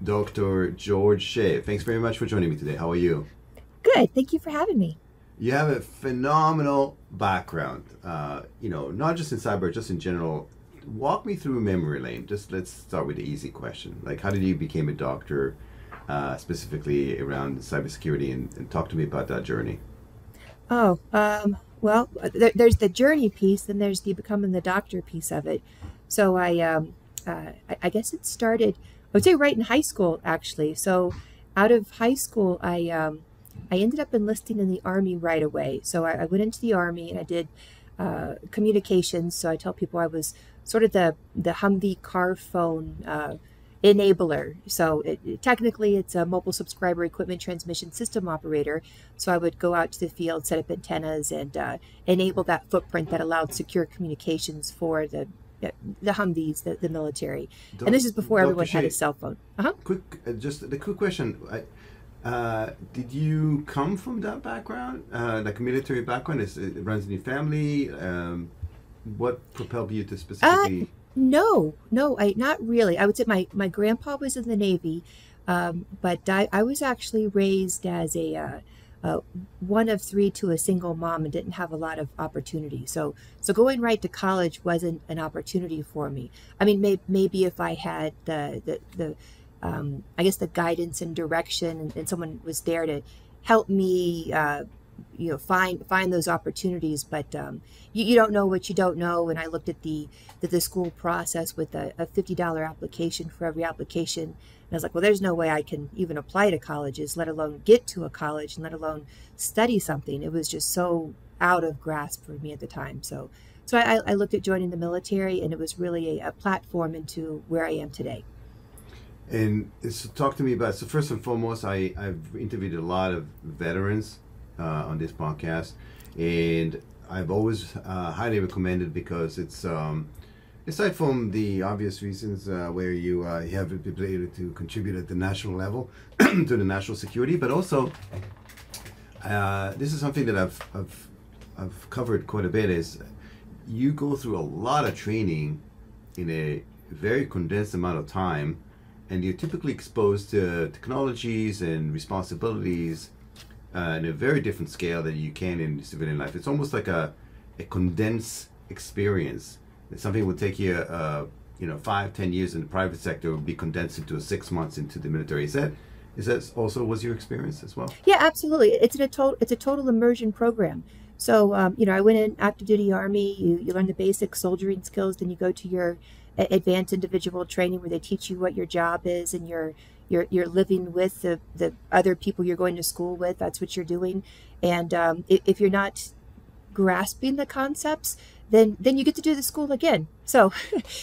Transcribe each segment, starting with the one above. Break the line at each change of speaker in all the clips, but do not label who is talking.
Dr. George Shea. Thanks very much for joining me today. How are you?
Good. Thank you for having me.
You have a phenomenal background, not just in cyber, just in general. Walk me through memory lane. Just let's start with the easy question. Like, how did you become a doctor, specifically around cybersecurity, and talk to me about that journey.
There's the journey piece, and there's the becoming the doctor piece of it. So I guess it started, I would say right in high school, actually. So out of high school, I ended up enlisting in the Army right away. So I went into the Army and I did communications. So I tell people I was sort of the Humvee car phone enabler. So technically it's a mobile subscriber equipment transmission system operator. So I would go out to the field, set up antennas, and enable that footprint that allowed secure communications for the Humvees, the military. And this is before
Dr.
everyone had a
Shea,
cell phone. Uh-huh.
just the quick question. Did you come from that background, like a military background? It runs in your family? What propelled you to
Uh,
specifically?
no, not really. I would say my grandpa was in the Navy, but I was actually raised as one of three to a single mom and didn't have a lot of opportunity. So going right to college wasn't an opportunity for me. I mean, maybe if I had the I guess the guidance and direction, and someone was there to help me, find those opportunities. But you don't know what you don't know. And I looked at the school process with a $50 application for every application. And I was like, well, there's no way I can even apply to colleges, let alone get to a college, and let alone study something. It was just so out of grasp for me at the time. So I looked at joining the military, and it was really a platform into where I am today.
And so talk to me about, so first and foremost, I've interviewed a lot of veterans on this podcast, and I've always highly recommended because it's, aside from the obvious reasons where you have the ability to contribute at the national level to the national security, but also this is something that I've covered quite a bit, is you go through a lot of training in a very condensed amount of time, and you're typically exposed to technologies and responsibilities in a very different scale than you can in civilian life. It's almost like a condensed experience. Something would take you, 5, 10 years in the private sector would be condensed into 6 months into the military. Is that also was your experience as well?
Yeah, absolutely. It's a total immersion program. So I went in active duty Army. You learn the basic soldiering skills, then you go to your advanced individual training where they teach you what your job is, and you're living with the other people you're going to school with. That's what you're doing. And if you're not grasping the concepts, then you get to do the school again. So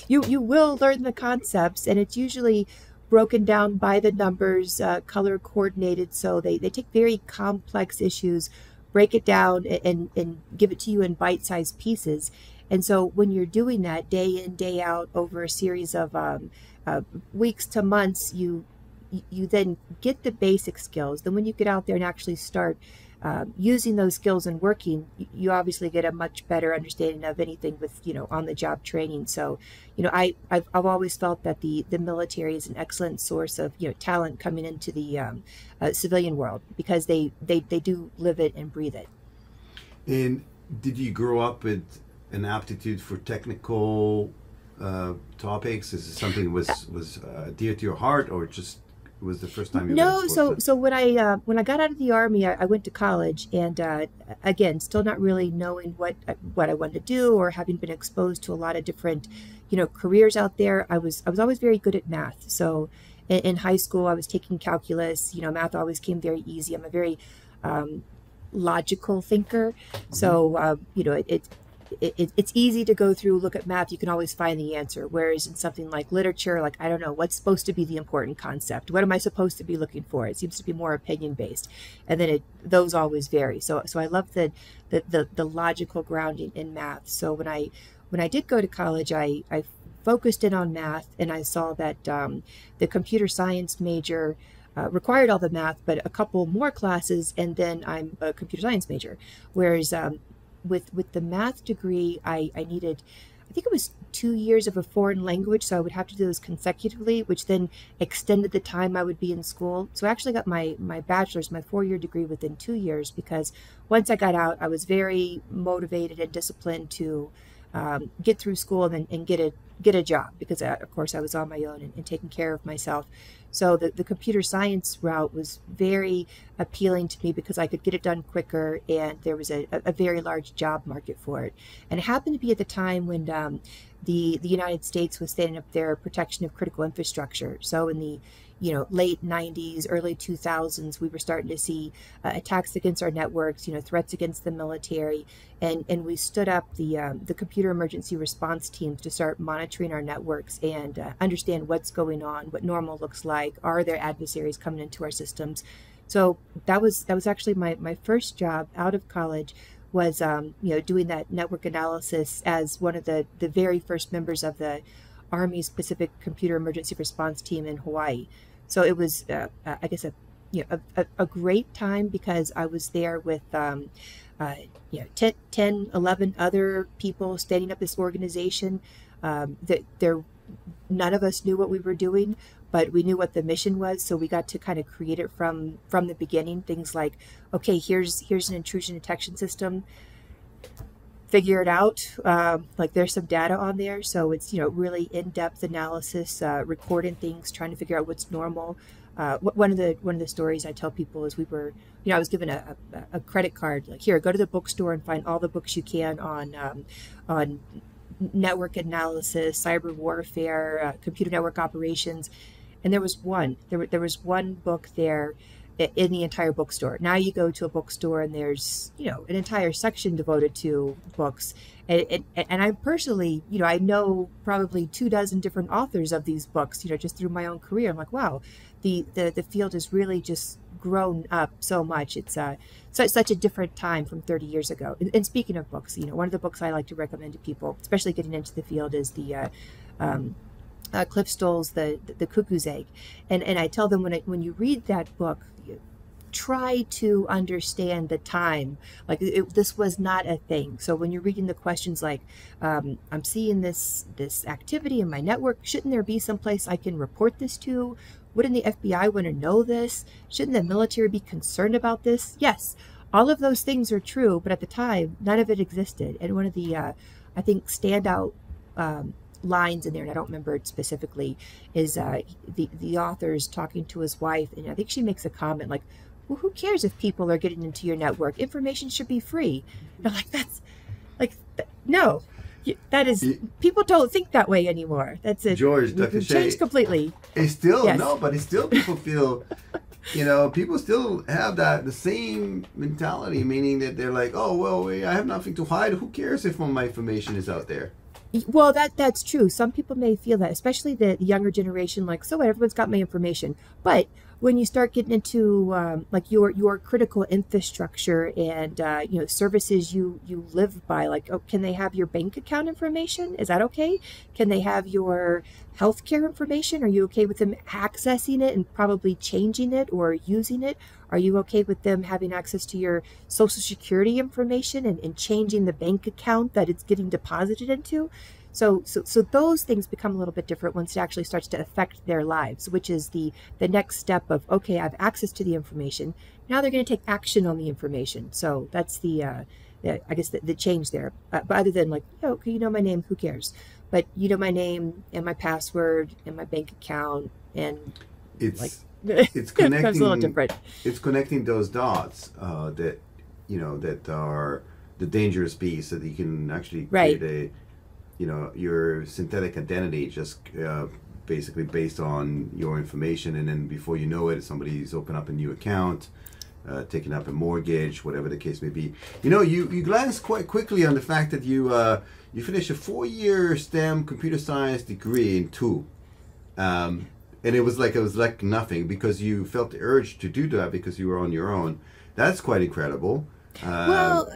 you will learn the concepts, and it's usually broken down by the numbers, color coordinated. So they take very complex issues, break it down, and give it to you in bite-sized pieces. And so when you're doing that day in, day out over a series of weeks to months, you then get the basic skills. Then when you get out there and actually start using those skills and working, you obviously get a much better understanding of anything with on the job training. So I've always felt that the military is an excellent source of talent coming into the civilian world, because they do live it and breathe it.
And did you grow up with an aptitude for technical topics? Is it something that was dear to your heart, or just was the first time you were
No,
exposed to
so
it?
so when I got out of the Army, I went to college, and again, still not really knowing what I wanted to do, or having been exposed to a lot of different careers out there. I was always very good at math. So in high school, I was taking calculus. Math always came very easy. I'm a very logical thinker.
Hmm.
So it's easy to go through, look at math, you can always find the answer. Whereas in something like literature, like, I don't know, what's supposed to be the important concept? What am I supposed to be looking for? It seems to be more opinion based. And then those always vary. So I love the logical grounding in math. So when I did go to college, I focused in on math, and I saw that the computer science major required all the math, but a couple more classes, and then I'm a computer science major. Whereas with the math degree, I needed I think it was 2 years of a foreign language, so I would have to do those consecutively, which then extended the time I would be in school. So I actually got my bachelor's, my 4-year degree within 2 years, because once I got out, I was very motivated and disciplined to get through school and get a job, because of course I was on my own and taking care of myself. So the computer science route was very appealing to me because I could get it done quicker, and there was a very large job market for it. And it happened to be at the time when the United States was standing up their protection of critical infrastructure. So in the late 90s, early 2000s, we were starting to see attacks against our networks, threats against the military, and we stood up the computer emergency response teams to start monitoring our networks and understand what's going on, what normal looks like, are there adversaries coming into our systems. So that was actually my first job out of college, was doing that network analysis as one of the very first members of the Army's Pacific Computer Emergency Response Team in Hawaii. So it was, I guess, a great time, because I was there with 10, 11 other people standing up this organization. None of us knew what we were doing, but we knew what the mission was, so we got to kind of create it from the beginning. Things like, okay, here's an intrusion detection system. Figure it out. Like, there's some data on there, so it's really in-depth analysis, recording things, trying to figure out what's normal. One of the stories I tell people is, we were, I was given a credit card, like, here, go to the bookstore and find all the books you can on network analysis, cyber warfare, computer network operations, and there was one book there in the entire bookstore. Now you go to a bookstore and there's an entire section devoted to books, and I personally I know probably 24 different authors of these books just through my own career. I'm like, wow, the field has really just grown up so much. It's such a different time from 30 years ago. And speaking of books, one of the books I like to recommend to people, especially getting into the field, is the Cliff Stoll's the Cuckoo's Egg, and I tell them, when you read that book, try to understand the time. Like, this was not a thing. So when you're reading the questions like, I'm seeing this activity in my network, shouldn't there be someplace I can report this to? Wouldn't the FBI want to know this? Shouldn't the military be concerned about this? Yes, all of those things are true, but at the time, none of it existed. And one of the, I think, standout lines in there, and I don't remember it specifically, is the author's talking to his wife, and I think she makes a comment like, well, who cares if people are getting into your network? Information should be free. And I'm like, that's like, no, that is, people don't think that way anymore. That's it.
George, Dr. Shea,
changed completely.
It's still,
yes.
No, but it's still, people feel, people still have the same mentality, meaning that they're like, oh, well, I have nothing to hide. Who cares if all my information is out there?
Well, that's true. Some people may feel that, especially the younger generation, like, so what, everyone's got my information. But when you start getting into like your critical infrastructure and services you live by, like, oh, can they have your bank account information? Is that okay? Can they have your healthcare information? Are you okay with them accessing it and probably changing it or using it? Are you okay with them having access to your Social Security information and changing the bank account that it's getting deposited into? So those things become a little bit different once it actually starts to affect their lives, which is the next step of, okay, I have access to the information. Now they're going to take action on the information. So that's the I guess the change there. But other than, like, okay, my name, who cares? But my name and my password and my bank account, and
it's connecting.
It becomes a little different.
It's connecting those dots that that are the dangerous piece, that you can actually create a your synthetic identity, just basically based on your information, and then before you know it, somebody's opened up a new account, taking up a mortgage, whatever the case may be. You glance quite quickly on the fact that you finished a 4-year STEM computer science degree in 2. And it was like nothing, because you felt the urge to do that because you were on your own. That's quite incredible.
Well,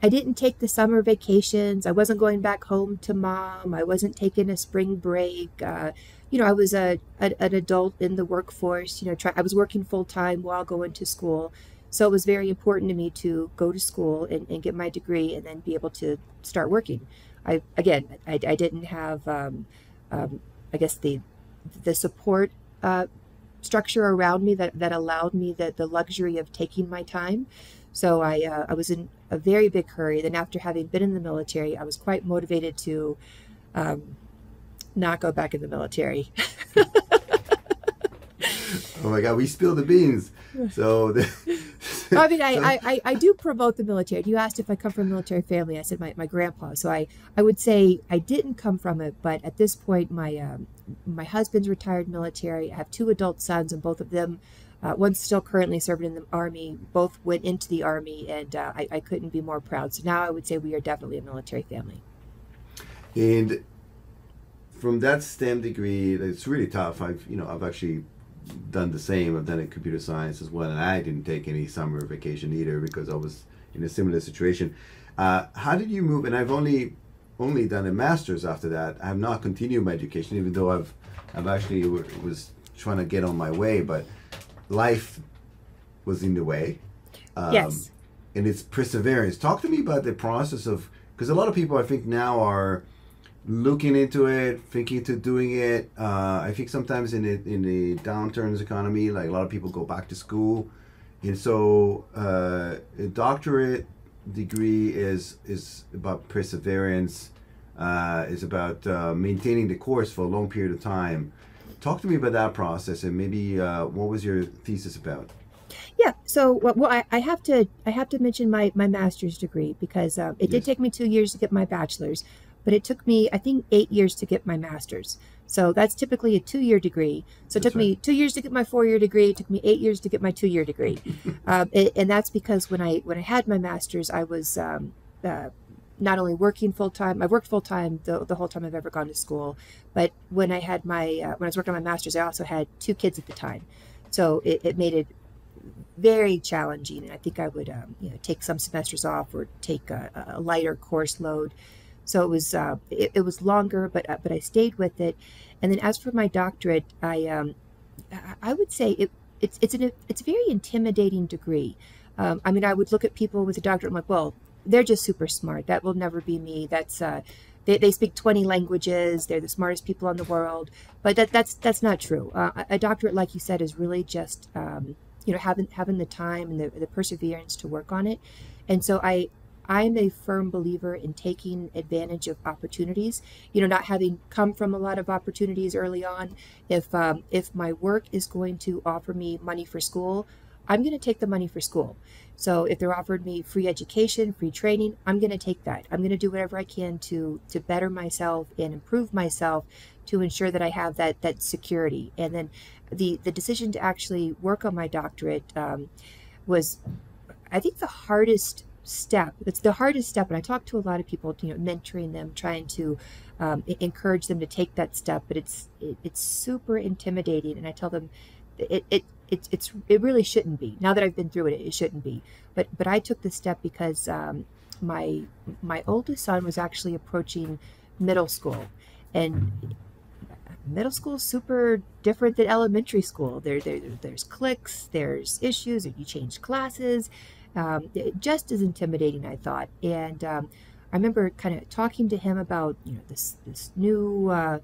I didn't take the summer vacations. I wasn't going back home to mom. I wasn't taking a spring break. I was an adult in the workforce. I was working full time while going to school. So it was very important to me to go to school and get my degree and then be able to start working. I didn't have, I guess, the support structure around me that allowed me the luxury of taking my time. So I was in a very big hurry. Then after having been in the military, I was quite motivated to not go back in the military.
Oh my God, we spilled the beans. So,
I mean, I do promote the military. You asked if I come from a military family. I said my grandpa. So I would say I didn't come from it, but at this point, my husband's retired military. I have 2 adult sons, and both of them, one's still currently serving in the Army. Both went into the Army, and I couldn't be more proud. So now I would say we are definitely a military family.
and from that STEM degree, it's really tough. I've actually done the same. I've done it in computer science as well, and I didn't take any summer vacation either because I was in a similar situation. How did you move? And I've only done a master's after that. I have not continued my education, even though I've actually was trying to get on my way, but life was in the way.
Yes.
And it's perseverance. Talk to me about the process of, because a lot of people I think now are looking into it, thinking to doing it. I think sometimes in the downturns economy, like a lot of people go back to school, and so a doctorate degree is about perseverance, is about maintaining the course for a long period of time. Talk to me about that process, and maybe what was your thesis about?
Yeah. So, well, I have to mention my master's degree because it did take me 2 years to get my bachelor's, but it took me, I think, 8 years to get my master's. So that's typically a 2-year degree. So it took me 2 years to get my 4-year degree. It took me 8 years to get my 2-year degree, and that's because when I had my master's, I was not only working full time. I worked full time the whole time I've ever gone to school, but when I had when I was working on my master's, I also had 2 kids at the time. So it made it very challenging, and I think I would take some semesters off or take a lighter course load. So it was longer, but I stayed with it. And then as for my doctorate, I would say it's a very intimidating degree. I mean, I would look at people with a doctorate. I'm like, well, they're just super smart. That will never be me. That's they speak 20 languages. They're the smartest people in the world. But that's not true. A doctorate, like you said, is really just having the time and the perseverance to work on it. And so I'm a firm believer in taking advantage of opportunities, not having come from a lot of opportunities early on. If my work is going to offer me money for school, I'm going to take the money for school. So if they're offered me free education, free training, I'm going to take that. I'm going to do whatever I can to better myself and improve myself to ensure that I have that security. And then the decision to actually work on my doctorate was, I think, the hardest step. It's the hardest step, and I talk to a lot of people, mentoring them, trying to encourage them to take that step. But it's super intimidating, and I tell them it really shouldn't be. Now that I've been through it, it shouldn't be. But I took the step because my oldest son was actually approaching middle school, and middle school is super different than elementary school. There's cliques, there's issues, and you change classes. Just as intimidating, I thought. And I remember kind of talking to him about this new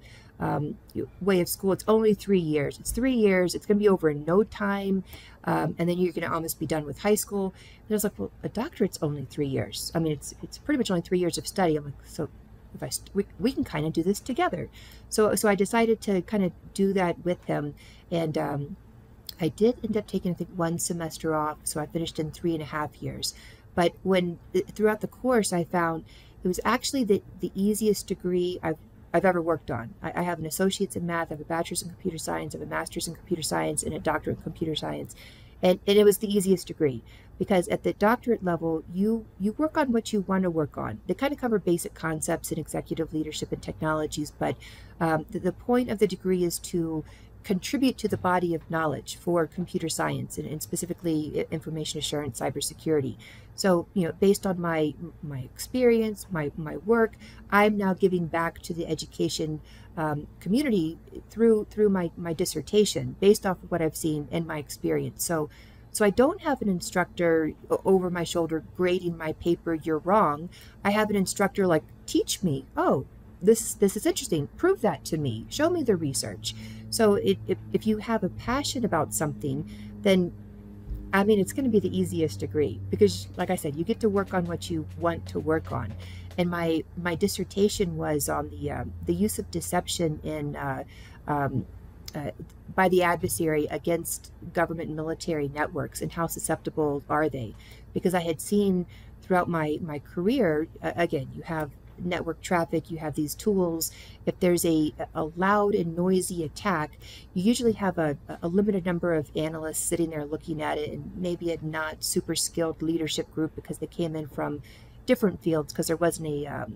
way of school. It's only 3 years. It's 3 years. It's going to be over in no time, and then you're going to almost be done with high school. And I was like, well, a doctorate's only 3 years. I mean, it's pretty much only 3 years of study. I'm like, so if we can kind of do this together. So I decided to kind of do that with him, and I did end up taking, I think, 1 semester off, so I finished in 3.5 years. But throughout the course, I found it was actually the easiest degree I've ever worked on. I have an associate's in math, I have a bachelor's in computer science, I have a master's in computer science, and a doctorate in computer science. And it was the easiest degree because at the doctorate level, you work on what you want to work on. They kind of cover basic concepts in executive leadership and technologies, but the point of the degree is to contribute to the body of knowledge for computer science and specifically information assurance, cybersecurity. So, based on my experience, my work, I'm now giving back to the education So I don't have an instructor over my shoulder grading my paper, you're wrong. I have an instructor like, teach me, oh, this is interesting, prove that to me, show me the research. So if you have a passion about something, then I mean, it's going to be the easiest degree because, like I said, you get to work on what you want to work on. And my dissertation was on the use of deception in by the adversary against government and military networks, and how susceptible are they? Because I had seen throughout my career, again, you have network traffic, you have these tools. If there's a loud and noisy attack, you usually have a limited number of analysts sitting there looking at it, and maybe a not super skilled leadership group because they came in from different fields, because there wasn't a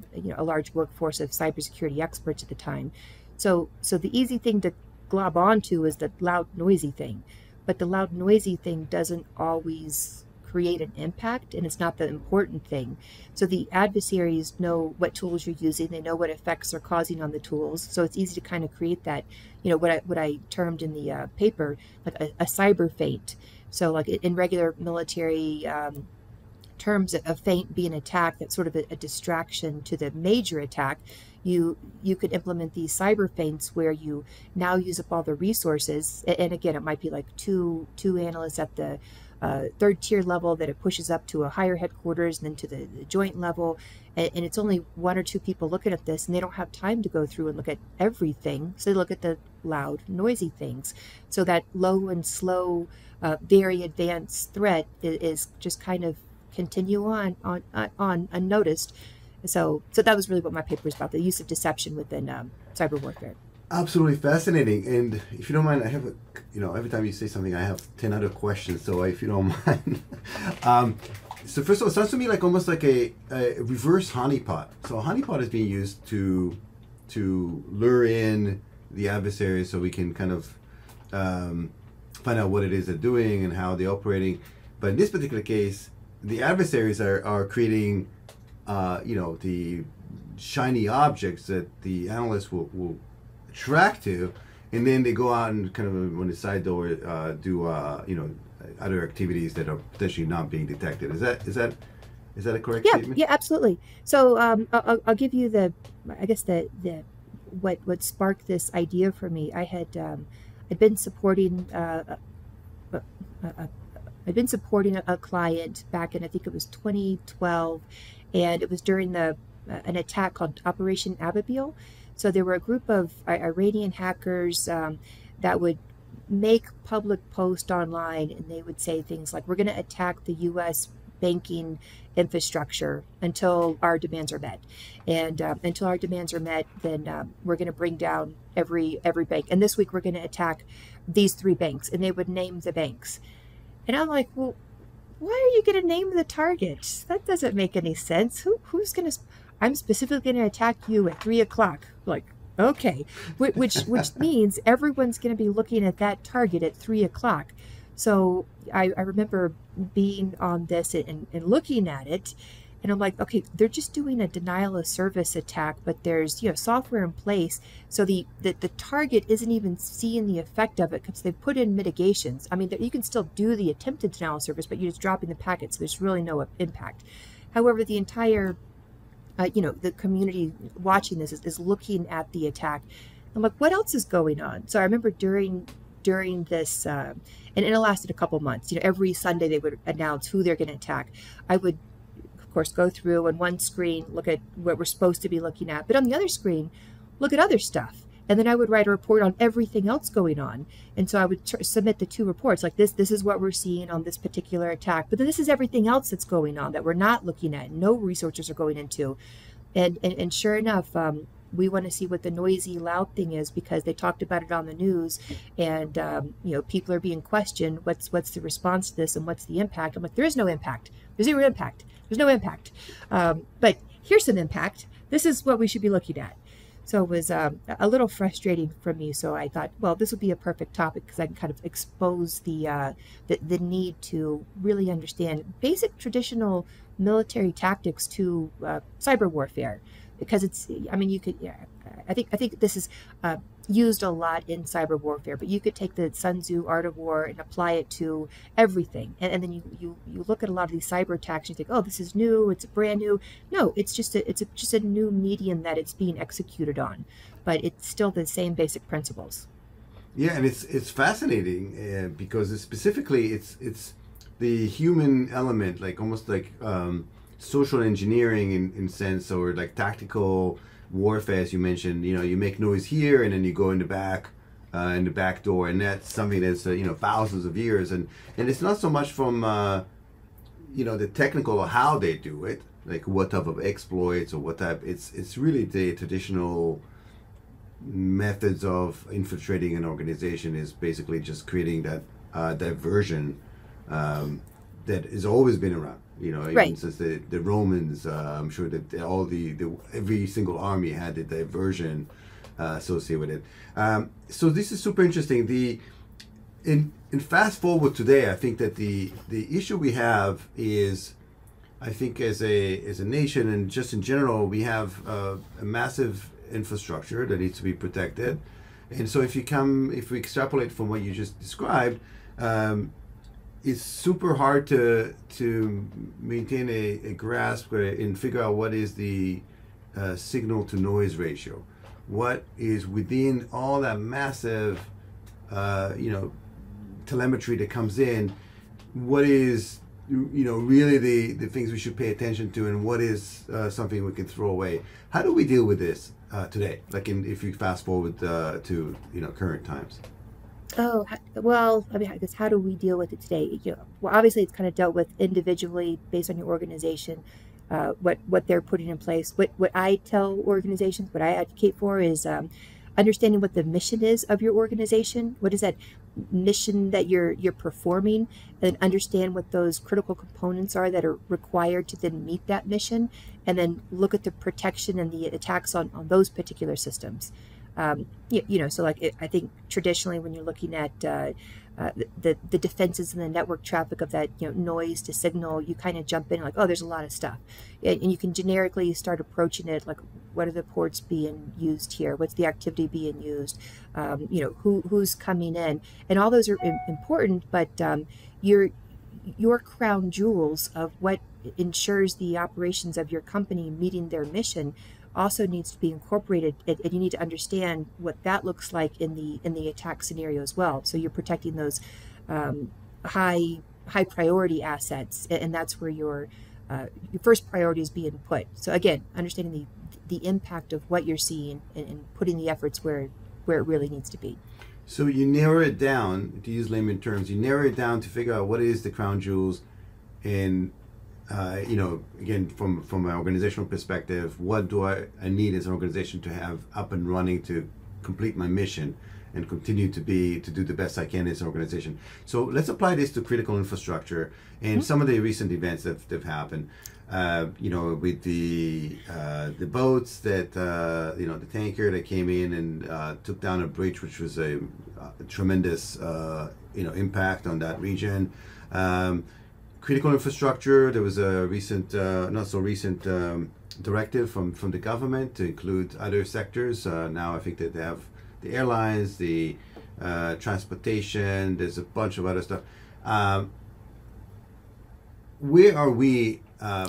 large workforce of cybersecurity experts at the time. So the easy thing to glob onto is the loud noisy thing, but the loud noisy thing doesn't always create an impact, and it's not the important thing. So the adversaries know what tools you're using, they know what effects they're causing on the tools, so it's easy to kind of create that, what I termed in the paper like a cyber feint. So like in regular military terms, a feint being an attack that's sort of a distraction to the major attack. You could implement these cyber feints where you now use up all the resources, and again, it might be like two analysts at the third tier level, that it pushes up to a higher headquarters and then to the joint level, and it's only one or two people looking at this, and they don't have time to go through and look at everything, so they look at the loud noisy things. So that low and slow very advanced threat is just kind of continue on unnoticed. So that was really what my paper was about, the use of deception within cyber warfare.
Absolutely fascinating. And if you don't mind, I have every time you say something, I have 10 other questions. So if you don't mind. So first of all, it sounds to me like almost like a reverse honeypot. So a honeypot is being used to lure in the adversary, so we can kind of find out what it is they're doing and how they're operating. But in this particular case, the adversaries are creating the shiny objects that the analysts will track to, and then they go out and kind of on the side door do other activities that are potentially not being detected. Is that a correct statement?
Yeah, absolutely. So I'll give you the what sparked this idea for me. I'd been supporting a client back in, I think it was 2012, and it was during an attack called Operation Ababil. So there were a group of Iranian hackers that would make public posts online, and they would say things like, we're going to attack the U.S. banking infrastructure until our demands are met. And until our demands are met, then we're going to bring down every bank. And this week we're going to attack these 3 banks. And they would name the banks. And I'm like, well, why are you going to name the target? That doesn't make any sense. Who's going to... I'm specifically going to attack you at 3 o'clock. Like, okay. Which means everyone's going to be looking at that target at 3 o'clock. So I remember being on this and looking at it, and I'm like, okay, they're just doing a denial of service attack, but there's software in place, so the target isn't even seeing the effect of it because they've put in mitigations. I mean, you can still do the attempted denial of service, but you're just dropping the packet, so there's really no impact. However, the entire the community watching this is looking at the attack. I'm like, what else is going on? So I remember during this, and it lasted a couple months. Every Sunday they would announce who they're going to attack. I would, of course, go through on one screen, look at what we're supposed to be looking at, but on the other screen, look at other stuff. And then I would write a report on everything else going on. And so I would submit the 2 reports, like this is what we're seeing on this particular attack, but then this is everything else that's going on that we're not looking at, no researchers are going into. And sure enough, we want to see what the noisy, loud thing is, because they talked about it on the news, and people are being questioned. What's the response to this, and what's the impact? I'm like, there is no impact. There's 0 impact. There's no impact. But here's some impact. This is what we should be looking at. So it was a little frustrating for me. So I thought, well, this would be a perfect topic because I can kind of expose the need to really understand basic traditional military tactics to cyber warfare, because it's, I mean, you could, I think this is, used a lot in cyber warfare, but you could take the Sun Tzu art of war and apply it to everything. And then you look at a lot of these cyber attacks and you think, oh, this is new, it's brand new. No, it's just a new medium that it's being executed on, but it's still the same basic principles.
Yeah, and it's fascinating because specifically it's the human element, like almost like social engineering in sense, or like tactical warfare, as you mentioned. You know, you make noise here, and then you go in the back door, and that's something that's thousands of years, and it's not so much from the technical or how they do it, like what type of exploits or what type. It's really the traditional methods of infiltrating an organization is basically just creating that diversion that has always been around. Even
Right.
since the Romans, I'm sure that every single army had the diversion associated with it. So this is super interesting. In fast forward today, I think that the issue we have is, I think as a nation and just in general, we have a massive infrastructure that needs to be protected. And so if we extrapolate from what you just described, it's super hard to maintain a grasp and figure out what is the signal to noise ratio, what is within all that massive telemetry that comes in, what is really the things we should pay attention to, and what is something we can throw away. How do we deal with this today? Like if you fast forward to current times.
Oh, well, I mean, I guess how do we deal with it today? Well, obviously it's kind of dealt with individually based on your organization, what they're putting in place. What I tell organizations, what I advocate for is understanding what the mission is of your organization. What is that mission that you're performing, and understand what those critical components are that are required to then meet that mission, and then look at the protection and the attacks on those particular systems. So like I think traditionally when you're looking at the defenses and the network traffic of that noise to signal, you kind of jump in like, oh, there's a lot of stuff, and you can generically start approaching it like, what are the ports being used here, what's the activity being used, who's coming in, and all those are important, but your crown jewels of what ensures the operations of your company meeting their mission also needs to be incorporated, and you need to understand what that looks like in the attack scenario as well. So you're protecting those high priority assets, and that's where your first priority is being put. So again, understanding the impact of what you're seeing and putting the efforts where it really needs to be.
So you narrow it down, to use layman terms, you narrow it down to figure out what is the crown jewels, and again, from an organizational perspective, what do I need as an organization to have up and running to complete my mission and continue to do the best I can as an organization. So let's apply this to critical infrastructure and some of the recent events that have happened. With the boats that the tanker that came in and took down a bridge, which was a tremendous impact on that region. Critical infrastructure, there was a recent, not so recent directive from the government to include other sectors. Now I think that they have the airlines, the transportation, there's a bunch of other stuff. Where are we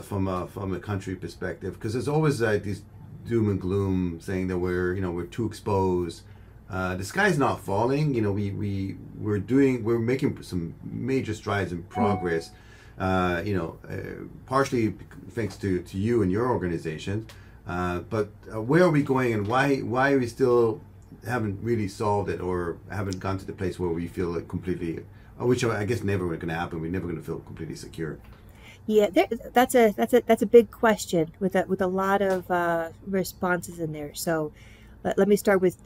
from a country perspective? Because there's always this doom and gloom saying that we're too exposed. The sky's not falling. We're making some major strides in progress. Partially thanks to you and your organization, but where are we going, and why we still haven't really solved it, or haven't gone to the place where we feel like completely, which I guess never going to happen. We're never going to feel completely secure.
Yeah, that's a big question with a lot of responses in there. So let me start with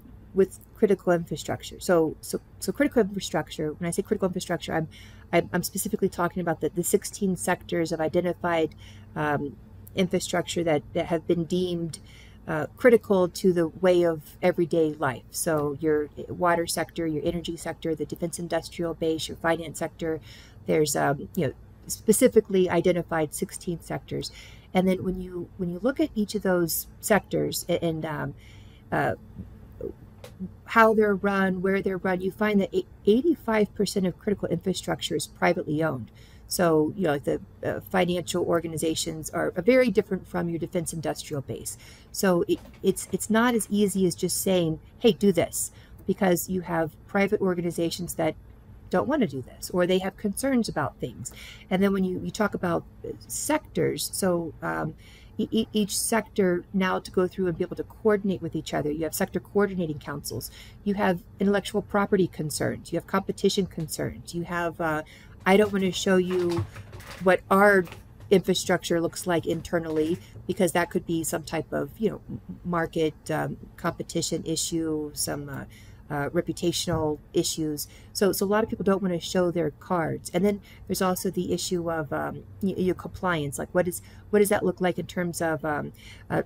critical infrastructure. So critical infrastructure. When I say critical infrastructure, I'm specifically talking about the 16 sectors of identified infrastructure that have been deemed critical to the way of everyday life. So your water sector, your energy sector, the defense industrial base, your finance sector. There's specifically identified 16 sectors, and then when you look at each of those sectors and how they're run, where they're run, you find that 85% of critical infrastructure is privately owned. So, like the financial organizations are very different from your defense industrial base. So it's not as easy as just saying, hey, do this, because you have private organizations that don't want to do this, or they have concerns about things. And then when you talk about sectors, so each sector now to go through and be able to coordinate with each other. You have sector coordinating councils. You have intellectual property concerns. You have competition concerns. You have, I don't want to show you what our infrastructure looks like internally, because that could be some type of, market competition issue, some reputational issues. So a lot of people don't want to show their cards. And then there's also the issue of your compliance. Like what does that look like in terms of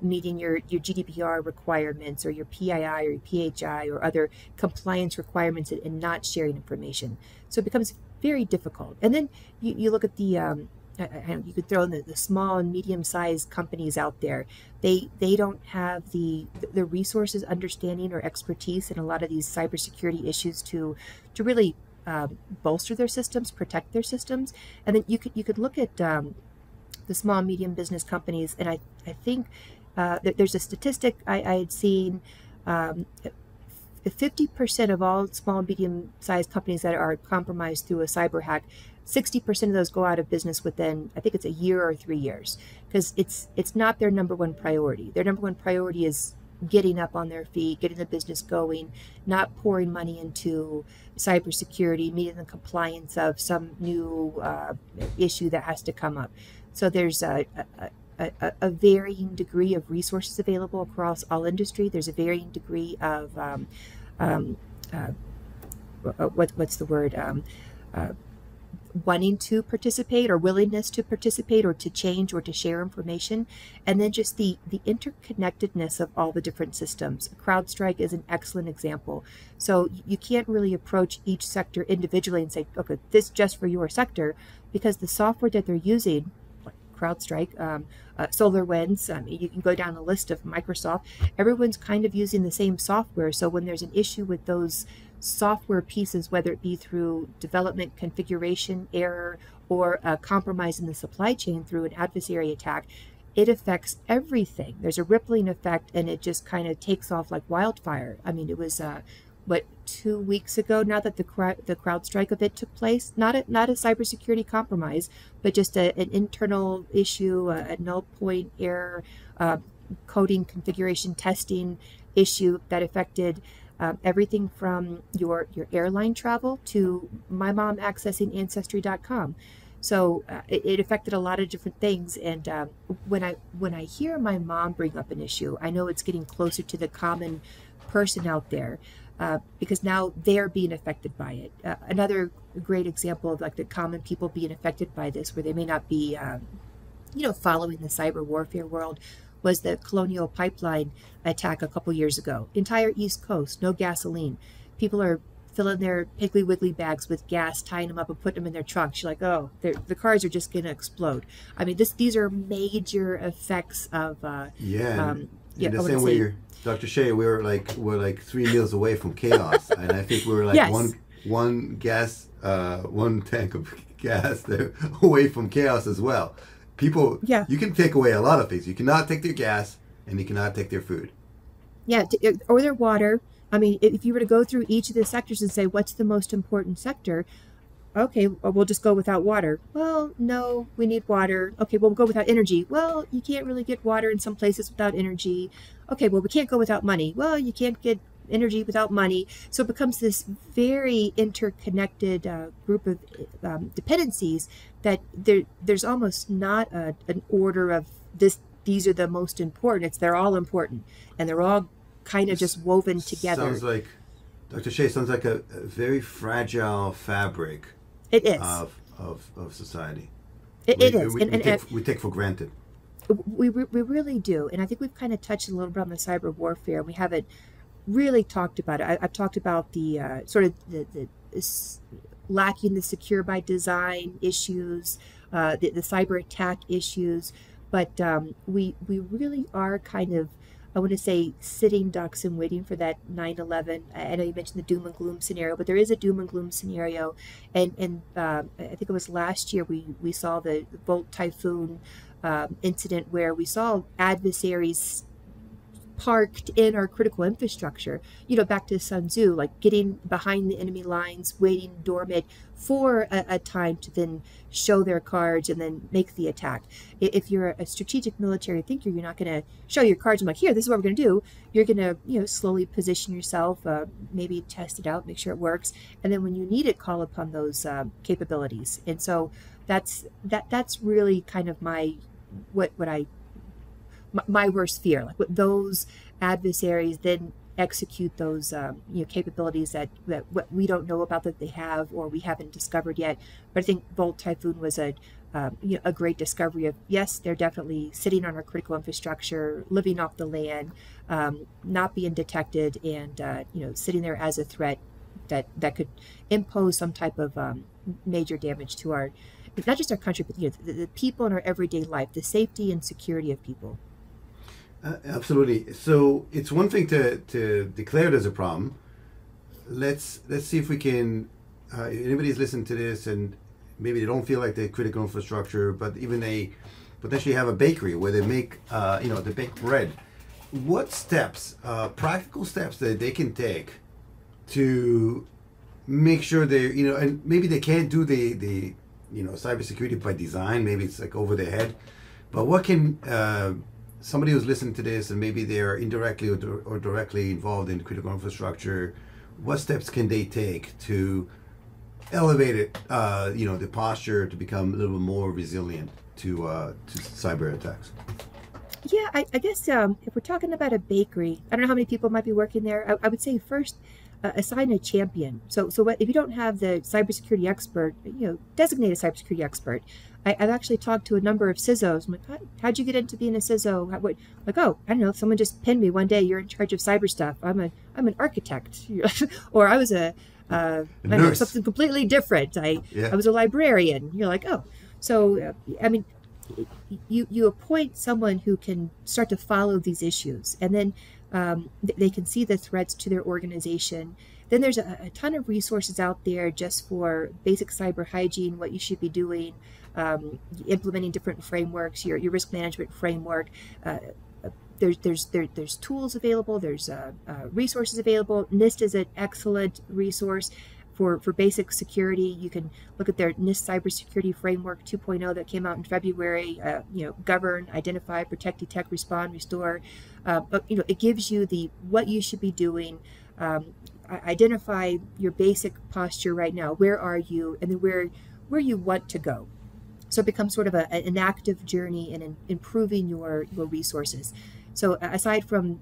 meeting your GDPR requirements, or your PII or your PHI or other compliance requirements, and not sharing information. So it becomes very difficult. And then you look at the you could throw in the small and medium-sized companies out there. They don't have the resources, understanding, or expertise in a lot of these cybersecurity issues to really bolster their systems, protect their systems. And then you could look at the small and medium business companies, and I think that there's a statistic I had seen. 50% of all small and medium-sized companies that are compromised through a cyber hack, 60% of those go out of business within, I think it's a year or 3 years, because it's not their number one priority. Their number one priority is getting up on their feet, getting the business going, not pouring money into cybersecurity, meeting the compliance of some new issue that has to come up. So there's a varying degree of resources available across all industry. There's a varying degree of what's the word? Wanting to participate, or willingness to participate, or to change, or to share information. And then just the interconnectedness of all the different systems. CrowdStrike is an excellent example. So you can't really approach each sector individually and say, okay, this just for your sector, because the software that they're using, like CrowdStrike, SolarWinds, you can go down a list of Microsoft, everyone's kind of using the same software. So when there's an issue with those software pieces, whether it be through development configuration error, or a compromise in the supply chain through an adversary attack, it affects everything. There's a rippling effect, and it just kind of takes off like wildfire. I mean, it was 2 weeks ago now that the CrowdStrike event took place. Not a cybersecurity compromise, but just an internal issue, a null point error, coding configuration testing issue that affected everything from your airline travel to my mom accessing ancestry.com. So it affected a lot of different things. And when I hear my mom bring up an issue, I know it's getting closer to the common person out there, because now they're being affected by it. Another great example of like the common people being affected by this, where they may not be, following the cyber warfare world, was the Colonial Pipeline attack a couple years ago. Entire East Coast, no gasoline. People are filling their Piggly Wiggly bags with gas, tying them up and putting them in their trunks. You're like, oh, the cars are just going to explode. I mean, these are major effects of
in the same way, Dr. Shea, we're like 3 meals away from chaos, and I think we're like
yes.
one tank of gas there away from chaos as well. People, you can take away a lot of things. You cannot take their gas, and you cannot take their food.
Yeah, or their water. I mean, if you were to go through each of the sectors and say, what's the most important sector? Okay, well, we'll just go without water. Well, no, we need water. Okay, well, we'll go without energy. Well, you can't really get water in some places without energy. Okay, well, we can't go without money. Well, you can't get energy without money. So it becomes this very interconnected group of dependencies that there's almost not an order of this. These are the most important. They're all important, and they're all kind of just woven together.
Sounds like, Dr. Shea, sounds like a very fragile fabric.
It is
of society.
It is,
we take for granted.
We really do, and I think we've kind of touched a little bit on the cyber warfare. We haven't really talked about it. I've talked about the sort of the lacking the secure by design issues, the cyber attack issues, but we really are kind of I want to say sitting ducks and waiting for that 9/11. I know you mentioned the doom and gloom scenario, but there is a doom and gloom scenario, and I think it was last year we saw the Volt Typhoon incident where we saw adversaries parked in our critical infrastructure, back to Sun Tzu, like getting behind the enemy lines, waiting dormant for a time to then show their cards and then make the attack. If you're a strategic military thinker, you're not going to show your cards and like, here, this is what we're going to do. You're going to, slowly position yourself, maybe test it out, make sure it works. And then when you need it, call upon those capabilities. And so that's really kind of my worst fear, like what those adversaries then execute those capabilities that what we don't know about that they have or we haven't discovered yet. But I think Volt Typhoon was a great discovery of, yes, they're definitely sitting on our critical infrastructure, living off the land, not being detected, and sitting there as a threat that could impose some type of major damage to our, not just our country, but the people in our everyday life, the safety and security of people.
Absolutely. So it's one thing to declare it as a problem. Let's see if we can. Anybody's listened to this and maybe they don't feel like they're critical infrastructure, but even they potentially have a bakery where they make they bake bread. What steps, practical steps that they can take to make sure they and maybe they can't do the cybersecurity by design. Maybe it's like over their head, but what can somebody who's listening to this and maybe they're indirectly or directly involved in critical infrastructure, what steps can they take to elevate it, the posture to become a little bit more resilient to cyber attacks?
Yeah, I guess if we're talking about a bakery, I don't know how many people might be working there. I would say first, assign a champion. So what if you don't have the cybersecurity expert, designate a cybersecurity expert. I've actually talked to a number of CISOs. I'm like, how'd you get into being a CISO? Like, oh, I don't know. Someone just pinned me one day. You're in charge of cyber stuff. I'm an architect, or I was I don't know, something completely different. I was a librarian. You're like, oh, so I mean, you appoint someone who can start to follow these issues, and then they can see the threats to their organization. Then there's a ton of resources out there just for basic cyber hygiene, what you should be doing, implementing different frameworks, your risk management framework. There's tools available. There's resources available. NIST is an excellent resource for basic security. You can look at their NIST Cybersecurity Framework 2.0 that came out in February. Govern, identify, protect, detect, respond, restore. It gives you what you should be doing. Identify your basic posture right now. Where are you, and then where you want to go. So it becomes sort of an active journey in improving your resources. So aside from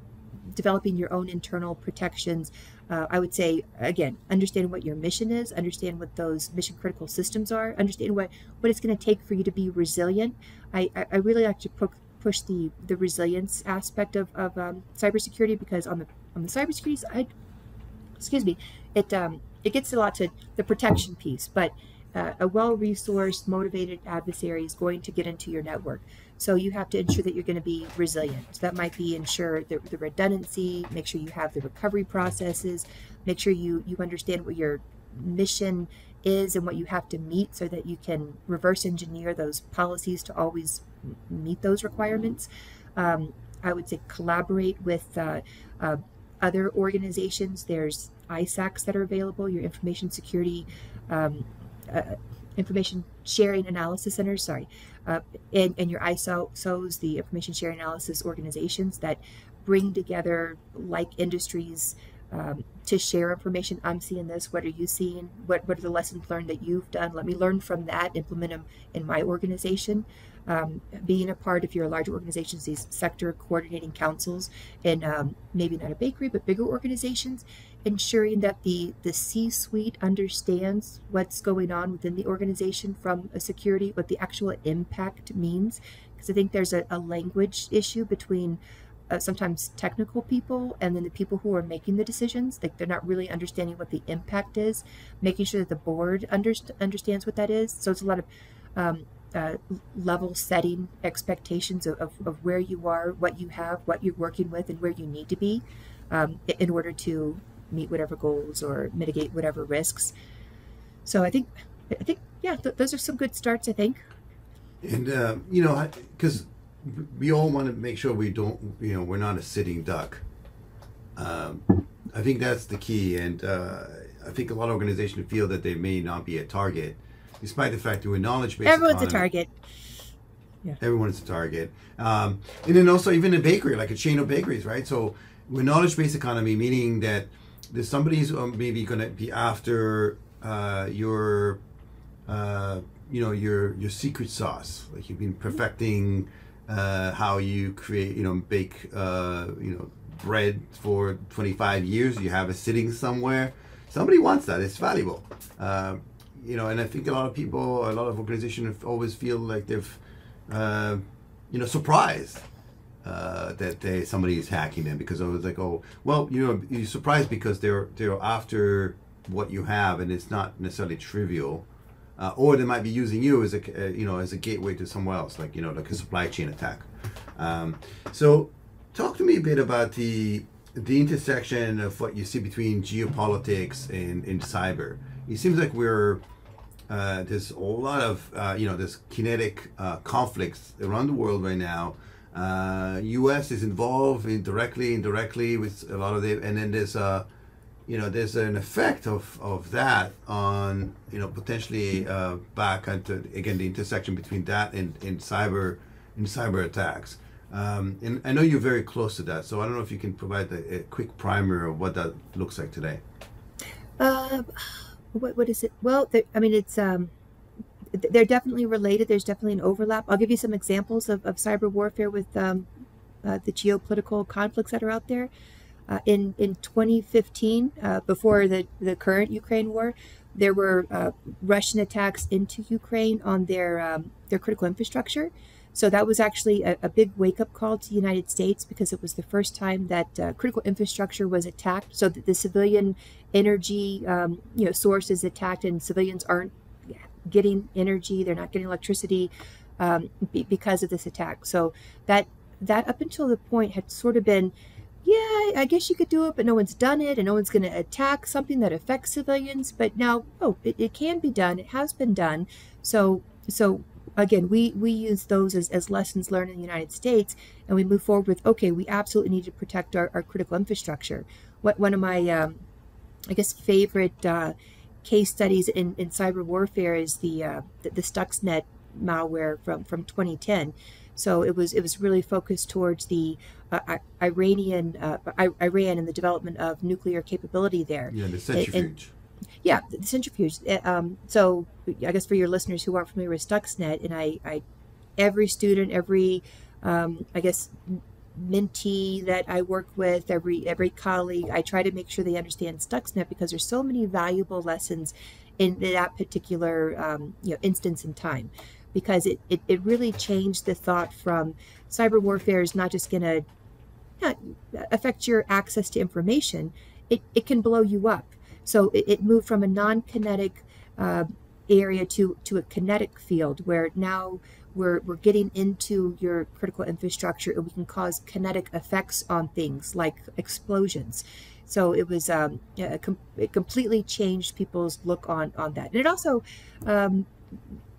developing your own internal protections, I would say, again, understand what your mission is, understand what those mission critical systems are, understand what it's going to take for you to be resilient. I really like to push the resilience aspect of cybersecurity, because on the cybersecurity side, it gets a lot to the protection piece, but a well-resourced, motivated adversary is going to get into your network. So you have to ensure that you're going to be resilient. So that might be ensure the redundancy, make sure you have the recovery processes, make sure you understand what your mission is and what you have to meet so that you can reverse engineer those policies to always meet those requirements. I would say collaborate with other organizations. There's ISACs that are available, your information security information sharing analysis centers, and your ISOs, the information sharing analysis organizations that bring together like industries to share information. I'm seeing this. What are you seeing? What are the lessons learned that you've done? Let me learn from that, implement them in my organization. Being a part of your larger organizations, these sector coordinating councils, and maybe not a bakery, but bigger organizations, ensuring that the C-suite understands what's going on within the organization from a security, what the actual impact means. Because I think there's a language issue between sometimes technical people and then the people who are making the decisions. Like, they're not really understanding what the impact is, making sure that the board understands what that is. So it's a lot of level setting expectations of where you are, what you have, what you're working with, and where you need to be in order to meet whatever goals or mitigate whatever risks. So I think yeah, those are some good starts, I think.
And because we all want to make sure we don't, we're not a sitting duck. I think that's the key, and I think a lot of organizations feel that they may not be a target, despite the fact that we're knowledge-based.
Everyone's a target.
Yeah. Everyone's a target. And then also even a bakery, like a chain of bakeries, right? So we're knowledge-based economy, meaning that there's somebody who's maybe going to be after your secret sauce. Like you've been perfecting how you create, bake, bread for 25 years. You have it sitting somewhere. Somebody wants that. It's valuable. And I think a lot of people, a lot of organizations always feel like they've, surprised that somebody is hacking them, because I was like, oh, well, you're surprised because they're after what you have, and it's not necessarily trivial. Or they might be using you as a gateway to somewhere else, like a supply chain attack. So talk to me a bit about the intersection of what you see between geopolitics and cyber. It seems like there's a lot of there's kinetic conflicts around the world right now. U.S. is involved indirectly with a lot of it, and then there's there's an effect of that on potentially back into again the intersection between that and cyber attacks. And I know you're very close to that, so I don't know if you can provide a quick primer of what that looks like today.
What is it? Well, it's they're definitely related. There's definitely an overlap. I'll give you some examples of cyber warfare with the geopolitical conflicts that are out there. In 2015, before the current Ukraine war, there were Russian attacks into Ukraine on their critical infrastructure. So that was actually a big wake-up call to the United States, because it was the first time that critical infrastructure was attacked, so that the civilian energy source is attacked, and civilians aren't getting energy, they're not getting electricity because of this attack. So that up until the point had sort of been, yeah, I guess you could do it, but no one's done it, and no one's going to attack something that affects civilians. But now, it can be done. It has been done. So again, we use those as lessons learned in the United States, and we move forward with, okay, we absolutely need to protect our critical infrastructure. One of my, favorite case studies in cyber warfare is the Stuxnet malware from 2010. So it was really focused towards the Iran and the development of nuclear capability there.
Yeah, the centrifuge.
Yeah, the centrifuge. So I guess for your listeners who aren't familiar with Stuxnet, and every student, every mentee that I work with, every colleague, I try to make sure they understand Stuxnet, because there's so many valuable lessons in that particular instance in time, because it really changed the thought from cyber warfare is not just going to affect your access to information, it can blow you up. So it moved from a non-kinetic area to a kinetic field, where now we're getting into your critical infrastructure, and we can cause kinetic effects on things like explosions. So it was it completely changed people's look on that. And it also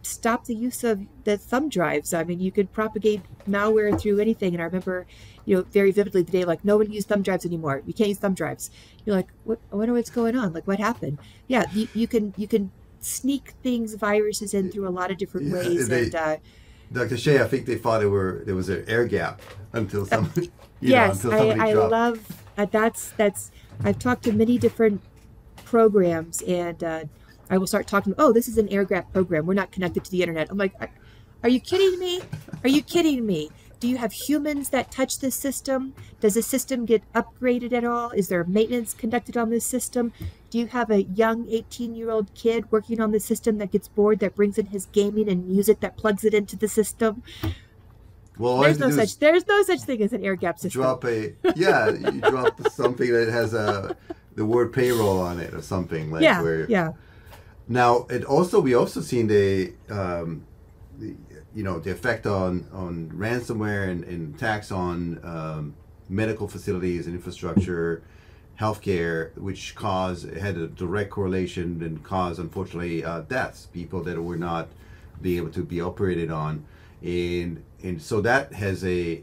stopped the use of the thumb drives. I mean, you could propagate malware through anything. And I remember, very vividly the day, like, no one used thumb drives anymore. You can't use thumb drives. You're like, what? I wonder what's going on. Like, what happened? Yeah, you can sneak things, viruses in through a lot of different ways.
Dr. Shea, I think they thought there was an air gap until somebody.
Yes,
until somebody
I
dropped.
love that's. I've talked to many different programs, and I will start talking. Oh, this is an air gap program. We're not connected to the internet. I'm like, are you kidding me? Are you kidding me? Do you have humans that touch this system? Does the system get upgraded at all? Is there maintenance conducted on this system? Do you have a young 18-year-old kid working on the system that gets bored, that brings in his gaming and music, that plugs it into the system?
Well,
there's no such thing as an air gap system.
You drop something that has the word payroll on it or something like
yeah.
Now we also seen the effect on ransomware and attacks on medical facilities and infrastructure, healthcare, which had a direct correlation and caused, unfortunately, deaths, people that were not being able to be operated on. And so that has a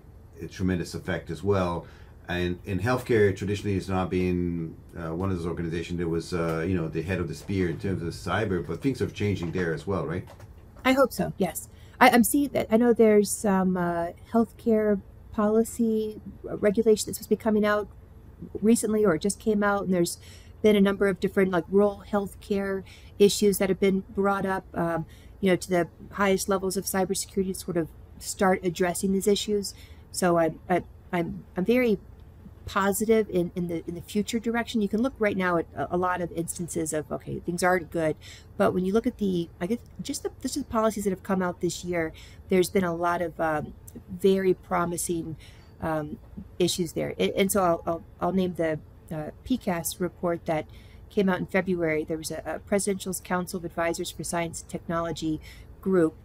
tremendous effect as well. And healthcare traditionally has not been one of those organizations that was, the head of the spear in terms of cyber, but things are changing there as well, right?
I hope so, yes. I'm seeing that. I know there's some healthcare policy regulation that's supposed to be coming out recently, or it just came out, and there's been a number of different like rural healthcare issues that have been brought up, to the highest levels of cybersecurity to sort of start addressing these issues. So I'm very positive in the future direction. You can look right now at a lot of instances of, okay, things aren't good, but when you look at the policies that have come out this year, there's been a lot of very promising issues there. And so I'll name the PCAS report that came out in February. There was a Presidential Council of Advisors for Science and Technology group.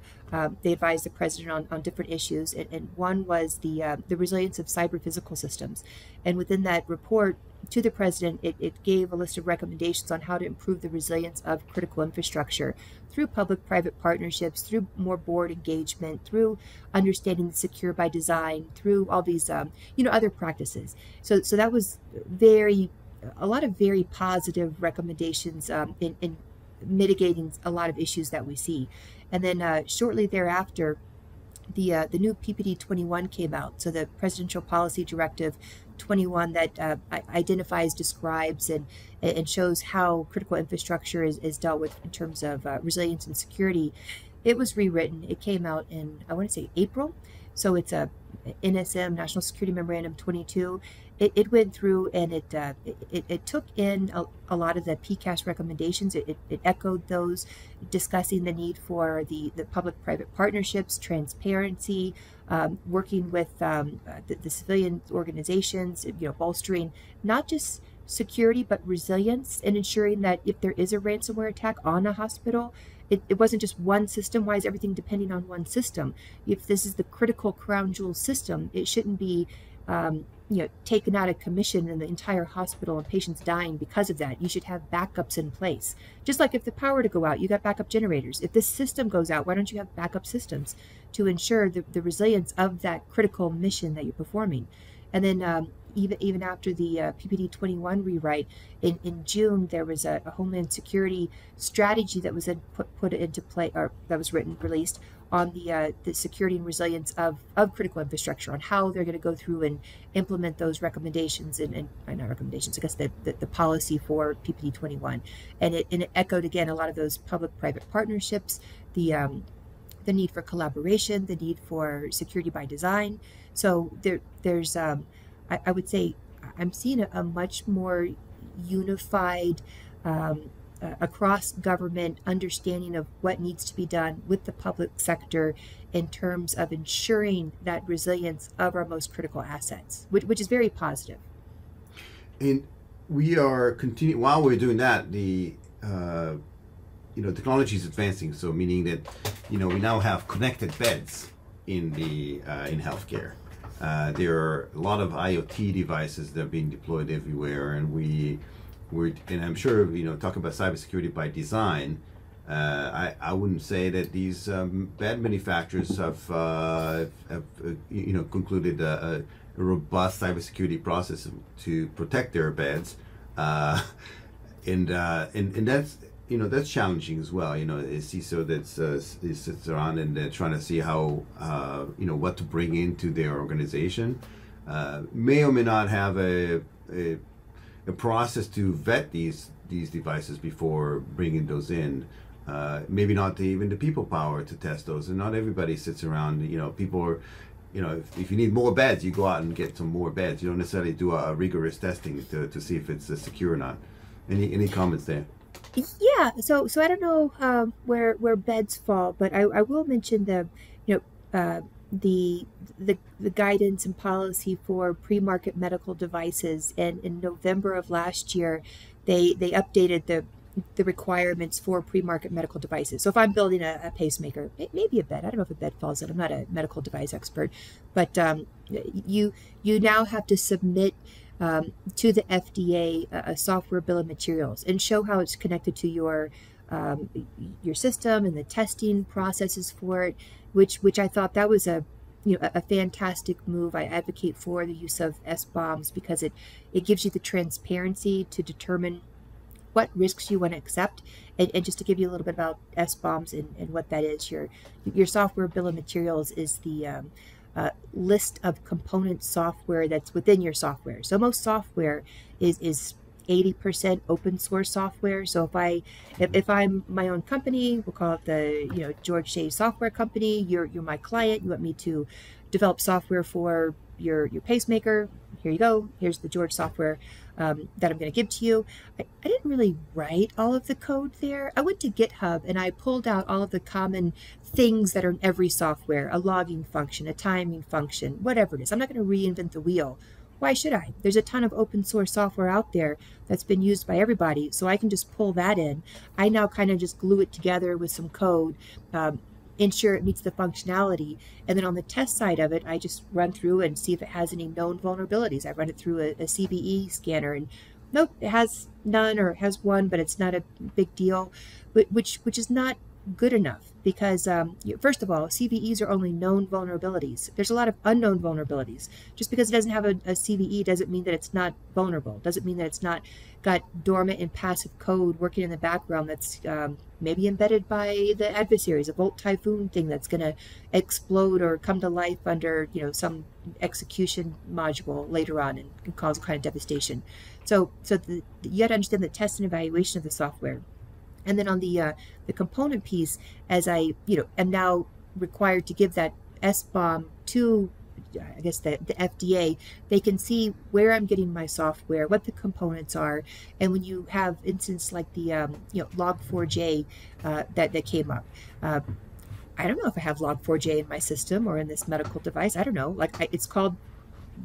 They advised the president on different issues, and one was the resilience of cyber physical systems. And within that report to the president, it gave a list of recommendations on how to improve the resilience of critical infrastructure through public-private partnerships, through more board engagement, through understanding the secure by design, through all these other practices. So that was a lot of very positive recommendations in mitigating a lot of issues that we see. And then shortly thereafter, the new PPD 21 came out. So the Presidential Policy Directive 21 that identifies, describes, and shows how critical infrastructure is dealt with in terms of resilience and security. It was rewritten. It came out in, I want to say, April. So it's a NSM, National Security Memorandum 22. It went through and it took in a lot of the PCAS recommendations. It echoed those, discussing the need for the public-private partnerships, transparency, working with the civilian organizations, bolstering not just security but resilience, and ensuring that if there is a ransomware attack on a hospital, it wasn't just one system. Why is everything depending on one system? If this is the critical crown jewel system, it shouldn't be taken out of commission and the entire hospital and patients dying because of that. You should have backups in place. Just like if the power to go out, you got backup generators. If this system goes out, why don't you have backup systems to ensure the resilience of that critical mission that you're performing? And then even after the PPD 21 rewrite, in June, there was a Homeland Security strategy that was then put into play, or that was released on the security and resilience of critical infrastructure, on how they're going to go through and implement those recommendations and not recommendations, I guess the policy for PPD 21. And it echoed again a lot of those public-private partnerships, the need for collaboration, the need for security by design. So there's I would say I'm seeing a much more unified across government understanding of what needs to be done with the public sector in terms of ensuring that resilience of our most critical assets, which is very positive.
And we are continuing, while we're doing that, the technology is advancing. So meaning that, we now have connected beds in healthcare. There are a lot of IoT devices that are being deployed everywhere, and and I'm sure, talking about cybersecurity by design, I wouldn't say that these bed manufacturers have concluded a robust cybersecurity process to protect their beds, and that's that's challenging as well. A CISO that sits around and trying to see how what to bring into their organization, may or may not have a process to vet these devices before bringing those in. Maybe not even the people power to test those, and not everybody sits around. People are, if you need more beds, you go out and get some more beds. You don't necessarily do a rigorous testing to see if it's secure or not. Any comments there?
Yeah, so I don't know where beds fall, but I will mention the guidance and policy for pre-market medical devices. And in November of last year, they updated the requirements for pre-market medical devices. So if I'm building a pacemaker, maybe a bed, I don't know if a bed falls in, I'm not a medical device expert, but you now have to submit to the FDA a software bill of materials and show how it's connected to your system and the testing processes for it, which I thought that was a fantastic move. I advocate for the use of SBOMs because it gives you the transparency to determine what risks you want to accept. And just to give you a little bit about SBOMs and what that is, your software bill of materials is the list of component software that's within your software. So most software is 80% open source software. So if I'm my own company, we'll call it the George Shea software company. You're my client. You want me to develop software for your pacemaker. Here you go. Here's the George software that I'm going to give to you. I didn't really write all of the code there. I went to GitHub and I pulled out all of the common things that are in every software, a logging function, a timing function, whatever it is. I'm not going to reinvent the wheel. Why should I? There's a ton of open source software out there that's been used by everybody, so I can just pull that in. I now kind of just glue it together with some code, ensure it meets the functionality, and then on the test side of it, I just run through and see if it has any known vulnerabilities. I run it through a CVE scanner, and nope, it has none, or it has one, but it's not a big deal, which is not good enough, because first of all, CVEs are only known vulnerabilities. There's a lot of unknown vulnerabilities. Just because it doesn't have a CVE doesn't mean that it's not vulnerable. Doesn't mean that it's not got dormant and passive code working in the background that's maybe embedded by the adversaries, a Volt Typhoon thing that's going to explode or come to life under some execution module later on and can cause all kind of devastation. So you got to understand the test and evaluation of the software. And then on the component piece, as I am now required to give that SBOM to, I guess, the FDA, they can see where I'm getting my software, what the components are, and when you have instance like the Log4j that came up. I don't know if I have Log4j in my system or in this medical device. I don't know. It's called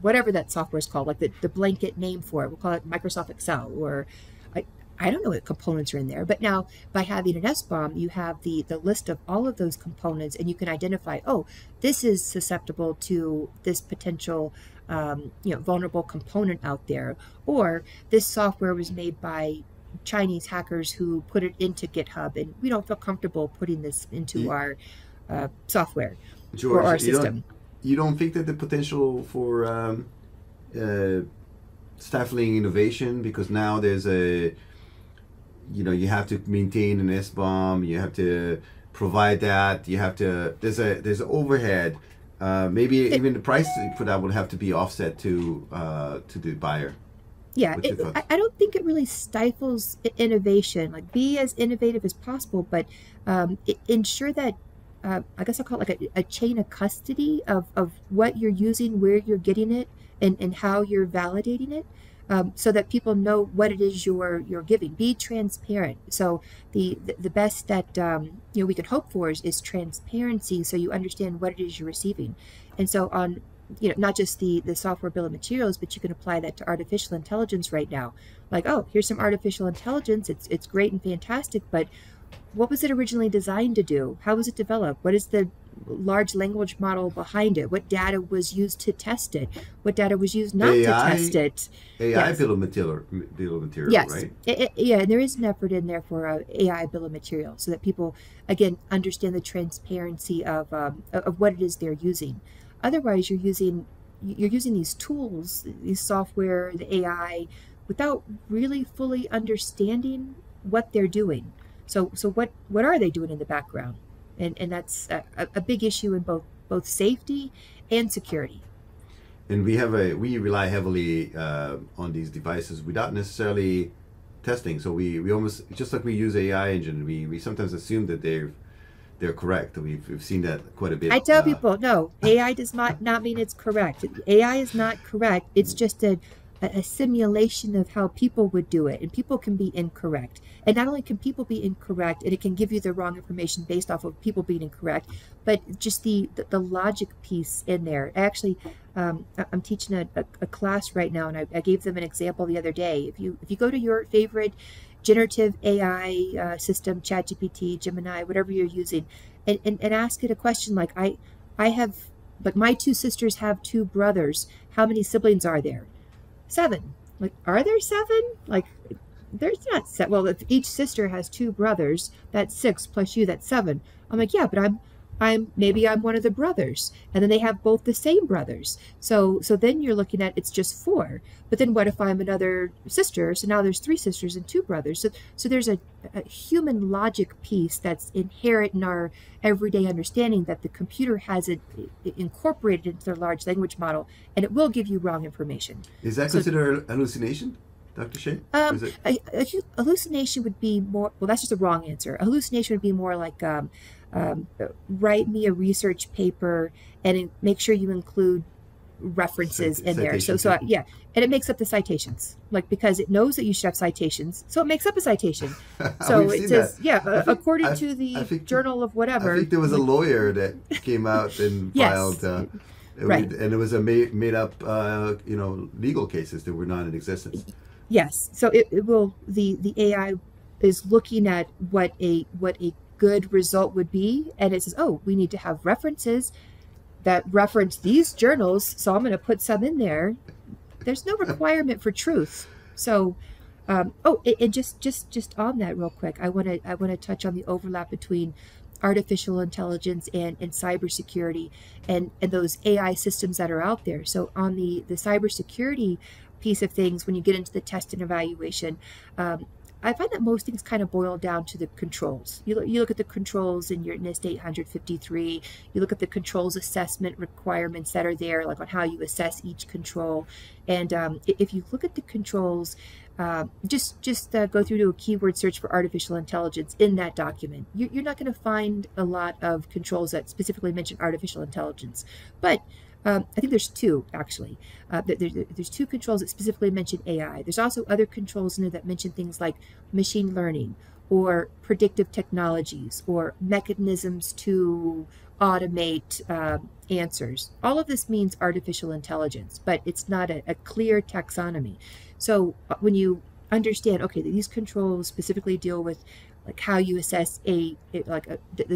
whatever that software is called, like the blanket name for it. We'll call it Microsoft Excel, or I don't know what components are in there, but now by having an SBOM, you have the list of all of those components, and you can identify, oh, this is susceptible to this potential vulnerable component out there, or this software was made by Chinese hackers who put it into GitHub, and we don't feel comfortable putting this into our software
George,
or our system.
You don't think that the potential for stifling innovation, because now there's you have to maintain an SBOM, you have to provide that, you have to, there's overhead, maybe even the price for that would have to be offset to the buyer.
Yeah, I don't think it really stifles innovation. Like, be as innovative as possible, but ensure that, I guess I'll call it like a chain of custody of what you're using, where you're getting it, and how you're validating it. So that people know what it is you're giving. Be transparent. So the best that we can hope for is transparency, so you understand what it is you're receiving. And so on not just the software bill of materials, but you can apply that to artificial intelligence right now. Like, oh, here's some artificial intelligence. It's great and fantastic, but what was it originally designed to do? How was it developed? What is the large language model behind it? What data was used to test it? What data was used not to test it?
AI
yes.
bill of material,
yes.
right?
Yeah, and there is an effort in there for AI bill of material, so that people, again, understand the transparency of what it is they're using. Otherwise, you're using these tools, these software, the AI, without really fully understanding what they're doing. So what are they doing in the background? And that's a big issue in both safety and security.
And we rely heavily on these devices without necessarily testing. So we almost, just like we use AI engine, we sometimes assume that they're correct. We've seen that quite a bit.
I tell people, no, AI does not mean it's correct. AI is not correct. It's just a simulation of how people would do it, and people can be incorrect. And not only can people be incorrect, and it can give you the wrong information based off of people being incorrect, but just the logic piece in there. Actually, I'm teaching a class right now, and I gave them an example the other day. If you go to your favorite generative AI system, ChatGPT, Gemini, whatever you're using, and ask it a question like, I have, like, my two sisters have two brothers. How many siblings are there? 7. Like, are there 7? Like, there's not 7. Well, if each sister has two brothers, that's 6 plus you, that's 7. I'm like, yeah, but maybe I'm one of the brothers, and then they have both the same brothers. So then you're looking at, it's just 4. But then what if I'm another sister? So now there's 3 sisters and 2 brothers. So there's a human logic piece that's inherent in our everyday understanding that the computer has it incorporated into their large language model, and it will give you wrong information.
Is that considered hallucination, Dr. Shea?
Hallucination would be more, well, that's just a wrong answer. A hallucination would be more like, write me a research paper and make sure you include references in there. So yeah, and it makes up the citations, like, because it knows that you should have citations, so it makes up a citation. So it says, according to the journal of whatever.
I think there was a lawyer that came out and filed,
right,
and it was a made up, legal cases that were not in existence.
Yes, so it will, the AI is looking at what a good result would be, and it says, oh, we need to have references that reference these journals, so I'm going to put some in there. There's no requirement for truth. So and just on that real quick, I want to touch on the overlap between artificial intelligence and cybersecurity and those AI systems that are out there. So on the cybersecurity piece of things, when you get into the test and evaluation, I find that most things kind of boil down to the controls. You look at the controls in your NIST 853. You look at the controls assessment requirements that are there, like on how you assess each control. And if you look at the controls, just go through to a keyword search for artificial intelligence in that document. You're not going to find a lot of controls that specifically mention artificial intelligence, but I think there's 2 actually. There's 2 controls that specifically mention AI. There's also other controls in there that mention things like machine learning or predictive technologies or mechanisms to automate answers. All of this means artificial intelligence, but it's not a clear taxonomy. So when you understand, okay, these controls specifically deal with like how you assess the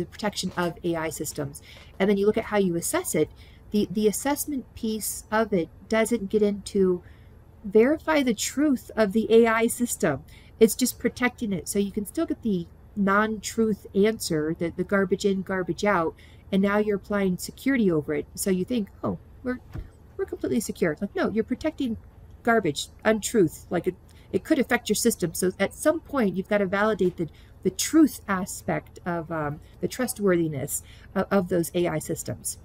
protection of AI systems, and then you look at how you assess it. The assessment piece of it doesn't get into verify the truth of the AI system. It's just protecting it. So you can still get the non-truth answer, the garbage in, garbage out, and now you're applying security over it. So you think, oh, we're completely secure. Like, no, you're protecting garbage, untruth. Like it could affect your system. So at some point, you've got to validate the truth aspect of the trustworthiness of those AI systems.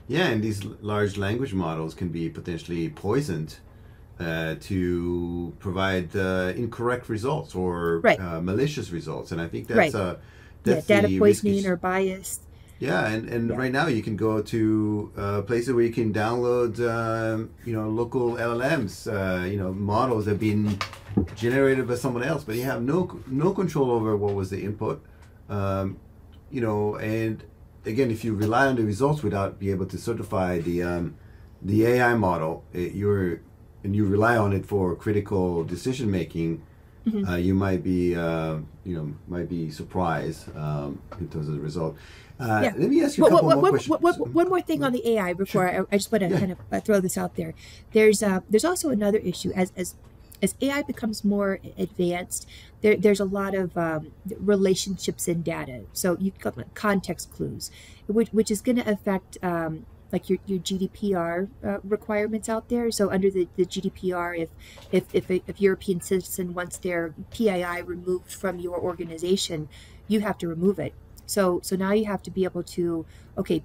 Yeah, and these large language models can be potentially poisoned to provide incorrect results or malicious results, and I think that's
data poisoning or bias.
Yeah, and right now you can go to places where you can download local LLMs, models that have been generated by someone else, but you have no control over what was the input, and again, if you rely on the results without being able to certify the AI model, you rely on it for critical decision making, you might be surprised in terms of the result. Let me ask you a couple more questions.
One more thing on the AI before I just want to kind of throw this out there. There's also another issue as AI becomes more advanced. There's a lot of relationships in data. So you've got context clues, which is going to affect like your GDPR requirements out there. So under the GDPR, if a European citizen wants their PII removed from your organization, you have to remove it. So now you have to be able to, okay,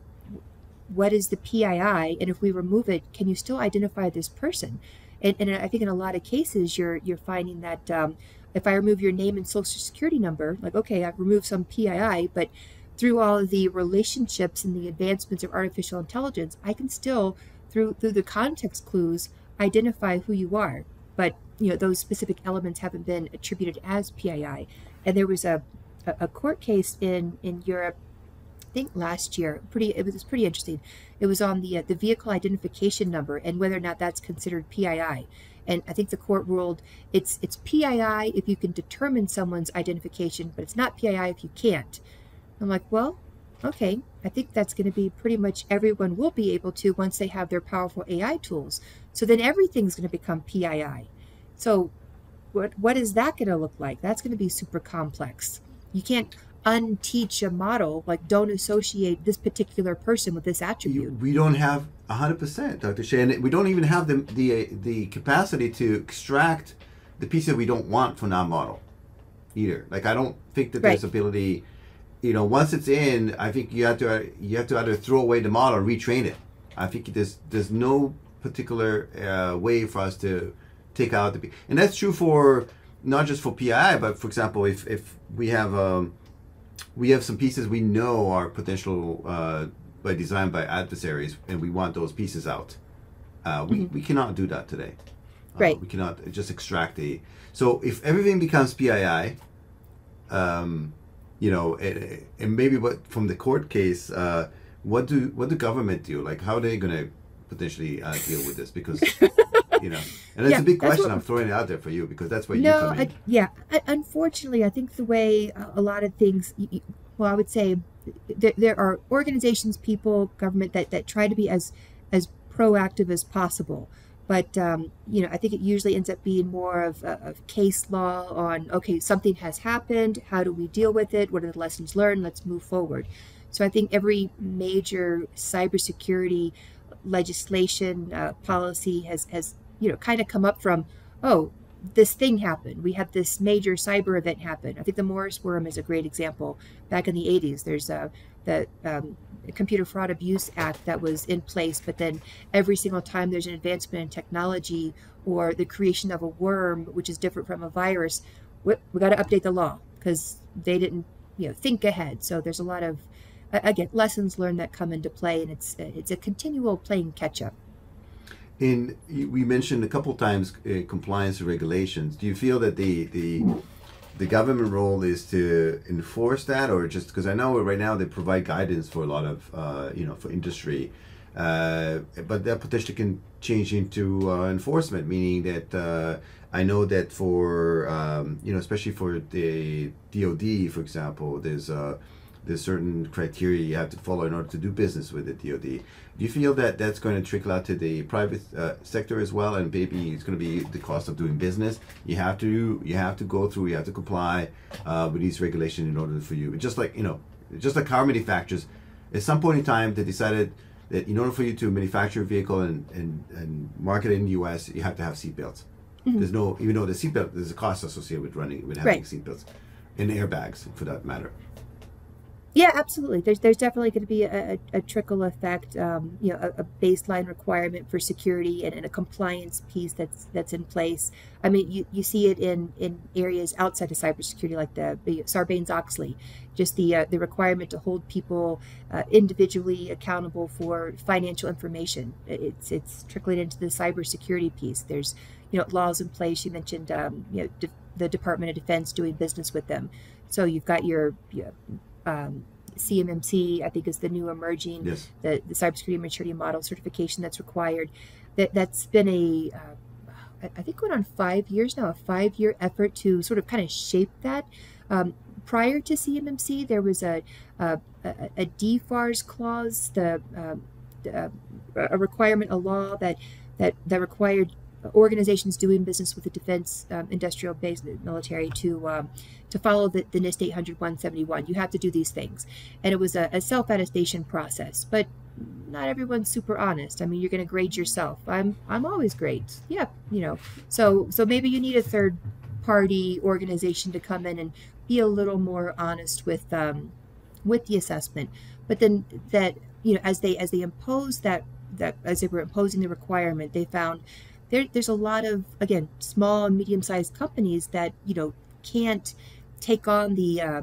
what is the PII? And if we remove it, can you still identify this person? And I think in a lot of cases, you're finding that if I remove your name and social security number, like, okay, I've removed some PII, but through all of the relationships and the advancements of artificial intelligence, I can still, through the context clues, identify who you are. But those specific elements haven't been attributed as PII. And there was a court case in Europe, I think last year. It was pretty interesting. It was on the vehicle identification number and whether or not that's considered PII. And I think the court ruled it's PII if you can determine someone's identification, but it's not PII if you can't. I'm like, well, okay, I think that's going to be pretty much everyone will be able to once they have their powerful AI tools. So then everything's going to become PII. So what is that going to look like? That's going to be super complex. You can't unteach a model, like don't associate this particular person with this attribute.
We don't have 100%, Dr. Shea, and we don't even have the capacity to extract the pieces we don't want from that model either. Like, I don't think that there's ability. Once it's in, I think you have to either throw away the model or retrain it. I think there's no particular way for us to take out and that's true for not just for PII, but for example, if we have some pieces we know are potential by design by adversaries, and we want those pieces out. We cannot do that today.
Right.
We cannot just extract so if everything becomes PII, and maybe from the court case, what do government do? Like, how are they going to potentially deal with this? Because and it's a big question. I'm throwing it out there for you because that's where you come in.
Unfortunately, I think the way a lot of things, well, I would say there are organizations, people, government that try to be as proactive as possible. But, I think it usually ends up being more of case law on, okay, something has happened. How do we deal with it? What are the lessons learned? Let's move forward. So I think every major cybersecurity legislation policy has kind of come up from, oh, this thing happened. We had this major cyber event happen. I think the Morris worm is a great example. Back in the 80s, there's the Computer Fraud Abuse Act that was in place, but then every single time there's an advancement in technology or the creation of a worm, which is different from a virus, we got to update the law because they didn't think ahead. So there's a lot of, again, lessons learned that come into play, and it's a continual playing catch up.
And we mentioned a couple times compliance and regulations. Do you feel that the government role is to enforce that, or just because I know right now they provide guidance for a lot of for industry, but that potentially can change into enforcement, meaning that I know that for especially for the DoD, for example, there's certain criteria you have to follow in order to do business with the DoD. Do you feel that that's going to trickle out to the private sector as well, and maybe it's going to be the cost of doing business? You have to go through, you have to comply with these regulations in order for you. Just like car manufacturers, at some point in time they decided that in order for you to manufacture a vehicle and market it in the U.S., you have to have seatbelts. There's no, even though the seatbelt, there's a cost associated with having seatbelts and airbags for that matter.
Yeah, absolutely. There's definitely going to be a trickle effect, a baseline requirement for security and a compliance piece that's in place. I mean, you see it in areas outside of cybersecurity, like the Sarbanes-Oxley, just the requirement to hold people individually accountable for financial information. It's trickling into the cybersecurity piece. There's laws in place. You mentioned the Department of Defense doing business with them. So you've got your CMMC, I think, is the new emerging, the cybersecurity maturity model certification that's required. That's been I think going on 5 years now, a 5-year effort to sort of kind of shape that. Prior to CMMC, there was a DFARS clause, a requirement, a law that required organizations doing business with the defense industrial base military to follow the NIST 800-171. You have to do these things, and it was a self-attestation process. But not everyone's super honest. I mean, you're going to grade yourself. I'm always great. Yeah, So maybe you need a third party organization to come in and be a little more honest with the assessment. But then that as they impose that as they were imposing the requirement, they found there's a lot of, again, small and medium-sized companies that can't take on the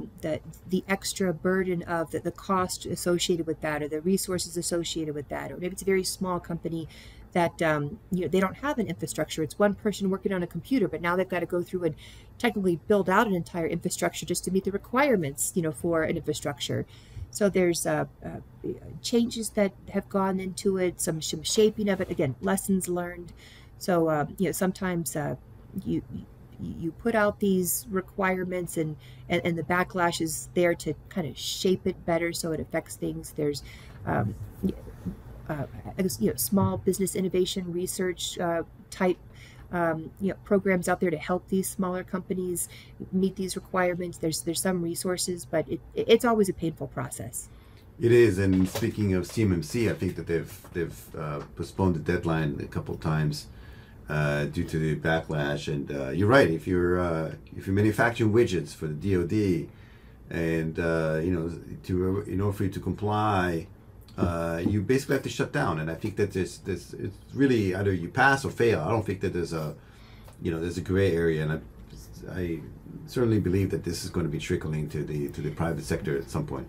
extra burden of the cost associated with that, or the resources associated with that, or maybe it's a very small company that they don't have an infrastructure. It's one person working on a computer, but now they've got to go through and technically build out an entire infrastructure just to meet the requirements for an infrastructure. So there's changes that have gone into it, some shaping of it, again, lessons learned. So sometimes you you put out these requirements, and the backlash is there to kind of shape it better so it affects things. There's um, I guess, small business innovation research type programs out there to help these smaller companies meet these requirements. There's some resources, but it's always a painful process.
It is, and speaking of CMMC, I think that they've postponed the deadline a couple of times due to the backlash. And you're right. If you're manufacturing widgets for the DoD, and in order for you to comply, you basically have to shut down. And I think that this it's really either you pass or fail. I don't think that there's a gray area, and I certainly believe that this is going to be trickling to the private sector at some point.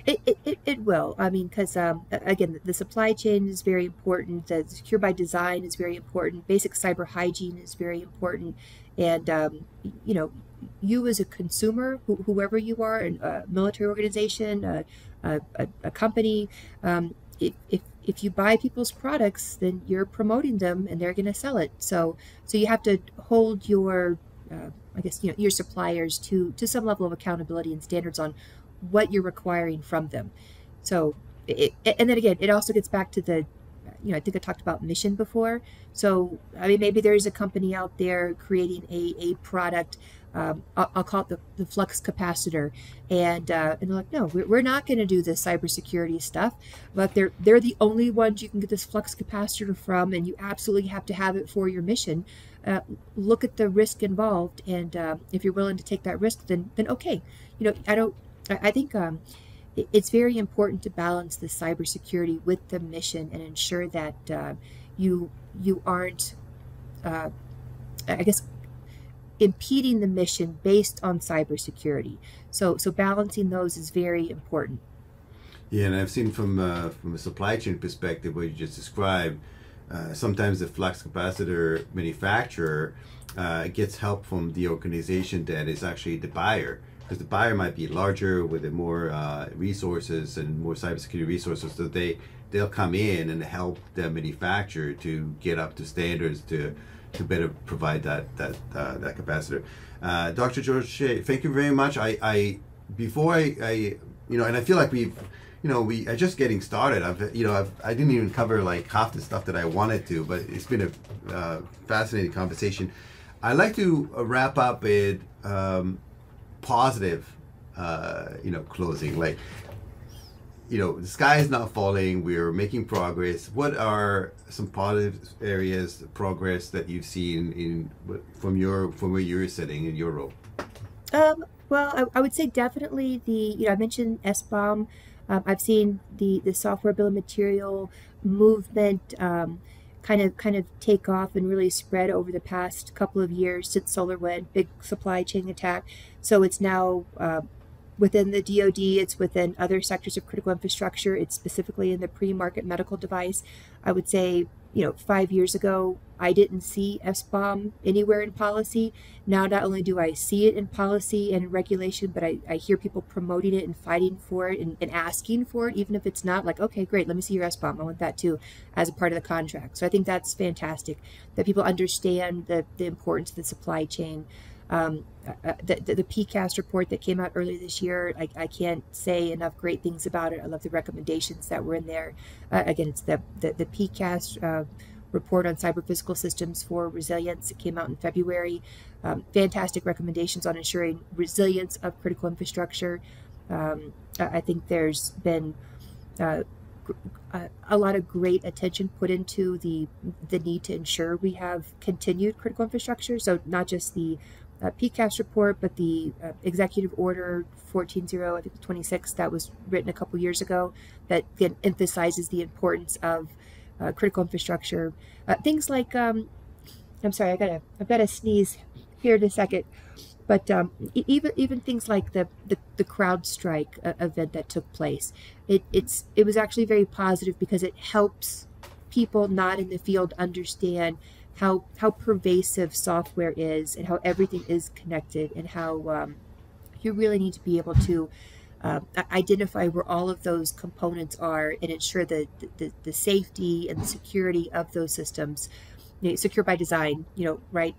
It will. I mean, because again, the supply chain is very important. The secure by design is very important. Basic cyber hygiene is very important. And you as a consumer, whoever you are, a military organization, a company, if you buy people's products, then you're promoting them, and they're going to sell it. So you have to hold your I guess your suppliers to some level of accountability and standards on what you're requiring from them. So, and then again, it also gets back to the, I think I talked about mission before. So, I mean, maybe there's a company out there creating a product, I'll call it the flux capacitor, and they're like, no, we're not going to do this cybersecurity stuff, but they're the only ones you can get this flux capacitor from, and you absolutely have to have it for your mission. Look at the risk involved, and if you're willing to take that risk, then okay. I think it's very important to balance the cybersecurity with the mission and ensure that you aren't, I guess, impeding the mission based on cybersecurity. So balancing those is very important.
Yeah, and I've seen from a supply chain perspective, what you just described, sometimes the flux capacitor manufacturer gets help from the organization that is actually the buyer. Because the buyer might be larger with more resources and more cybersecurity resources, so they'll come in and help the manufacturer to get up to standards to better provide that capacitor. Dr. George Shea, thank you very much. Before I and I feel like we are just getting started. I didn't even cover like half the stuff that I wanted to, but it's been a fascinating conversation. I'd like to wrap up with positive closing, like the sky is not falling, we're making progress. What are some positive areas of progress that you've seen from where you're sitting in your role?
Well, I would say definitely I mentioned SBOM. I've seen the software bill of material movement kind of take off and really spread over the past couple of years since SolarWinds, big supply chain attack. So it's now within the DoD, it's within other sectors of critical infrastructure. It's specifically in the pre-market medical device. I would say, 5 years ago, I didn't see SBOM anywhere in policy. Now, not only do I see it in policy and in regulation, but I hear people promoting it and fighting for it and asking for it, even if it's not like, okay, great, let me see your SBOM. I want that too, as a part of the contract. So I think that's fantastic that people understand the importance of the supply chain. The PCAST report that came out earlier this year, I can't say enough great things about it. I love the recommendations that were in there. Again, it's the PCAST report on cyber physical systems for resilience. It came out in February. Fantastic recommendations on ensuring resilience of critical infrastructure. I think there's been a lot of great attention put into the need to ensure we have continued critical infrastructure. So not just the PCAST report, but the Executive Order 14-026 that was written a couple years ago that again emphasizes the importance of critical infrastructure. Things like, I'm sorry, I've got to sneeze here in a second. But even things like the CrowdStrike event that took place, it was actually very positive because it helps people not in the field understand how pervasive software is and how everything is connected, and how you really need to be able to identify where all of those components are and ensure the safety and the security of those systems. secure by design, right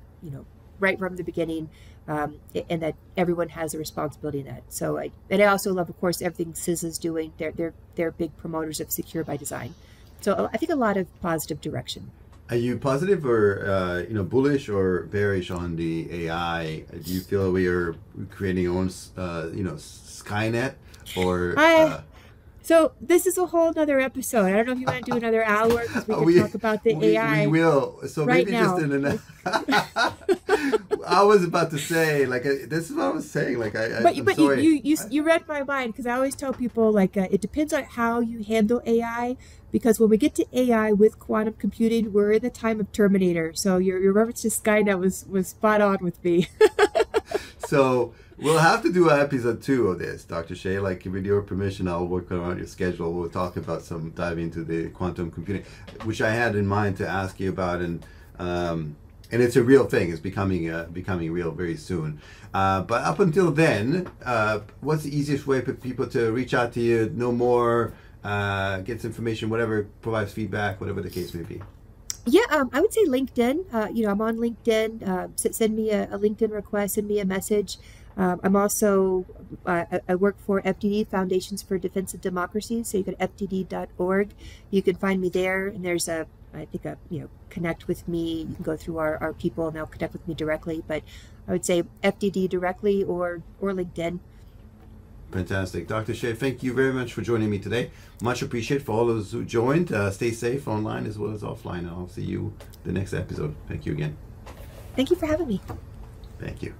from the beginning, and that everyone has a responsibility in that. So, I also love, of course, everything CIS is doing. They're big promoters of secure by design. So I think a lot of positive direction.
Are you positive or bullish or bearish on the AI? Do you feel we are creating our own Skynet or?
So this is a whole nother episode. I don't know if you want to do another hour because we can talk about the AI.
We will. So
right
maybe
now.
just in an. I was about to say, this is what I was saying. I'm sorry.
You read my mind, because I always tell people, it depends on how you handle AI, because when we get to AI with quantum computing, we're in the time of Terminator. So your reference to Skynet was spot on with me.
So we'll have to do episode 2 of this, Dr. Shea. With your permission, I'll work around your schedule. We'll talk about dive into the quantum computing, which I had in mind to ask you about, and it's a real thing. It's becoming real very soon. But up until then, what's the easiest way for people to reach out to you, know more, get some information, whatever, provides feedback, whatever the case may be?
Yeah, I would say LinkedIn. I'm on LinkedIn. Send me a LinkedIn request, send me a message. I'm also, I work for FDD, Foundations for Defense of Democracy. So you go to fdd.org. You can find me there, and there's connect with me. You can go through our people, and they'll connect with me directly. But I would say FDD directly or LinkedIn.
Fantastic. Dr. Shea, thank you very much for joining me today. Much appreciated for all those who joined. Stay safe online as well as offline. I'll see you the next episode. Thank you again.
Thank you for having me.
Thank you.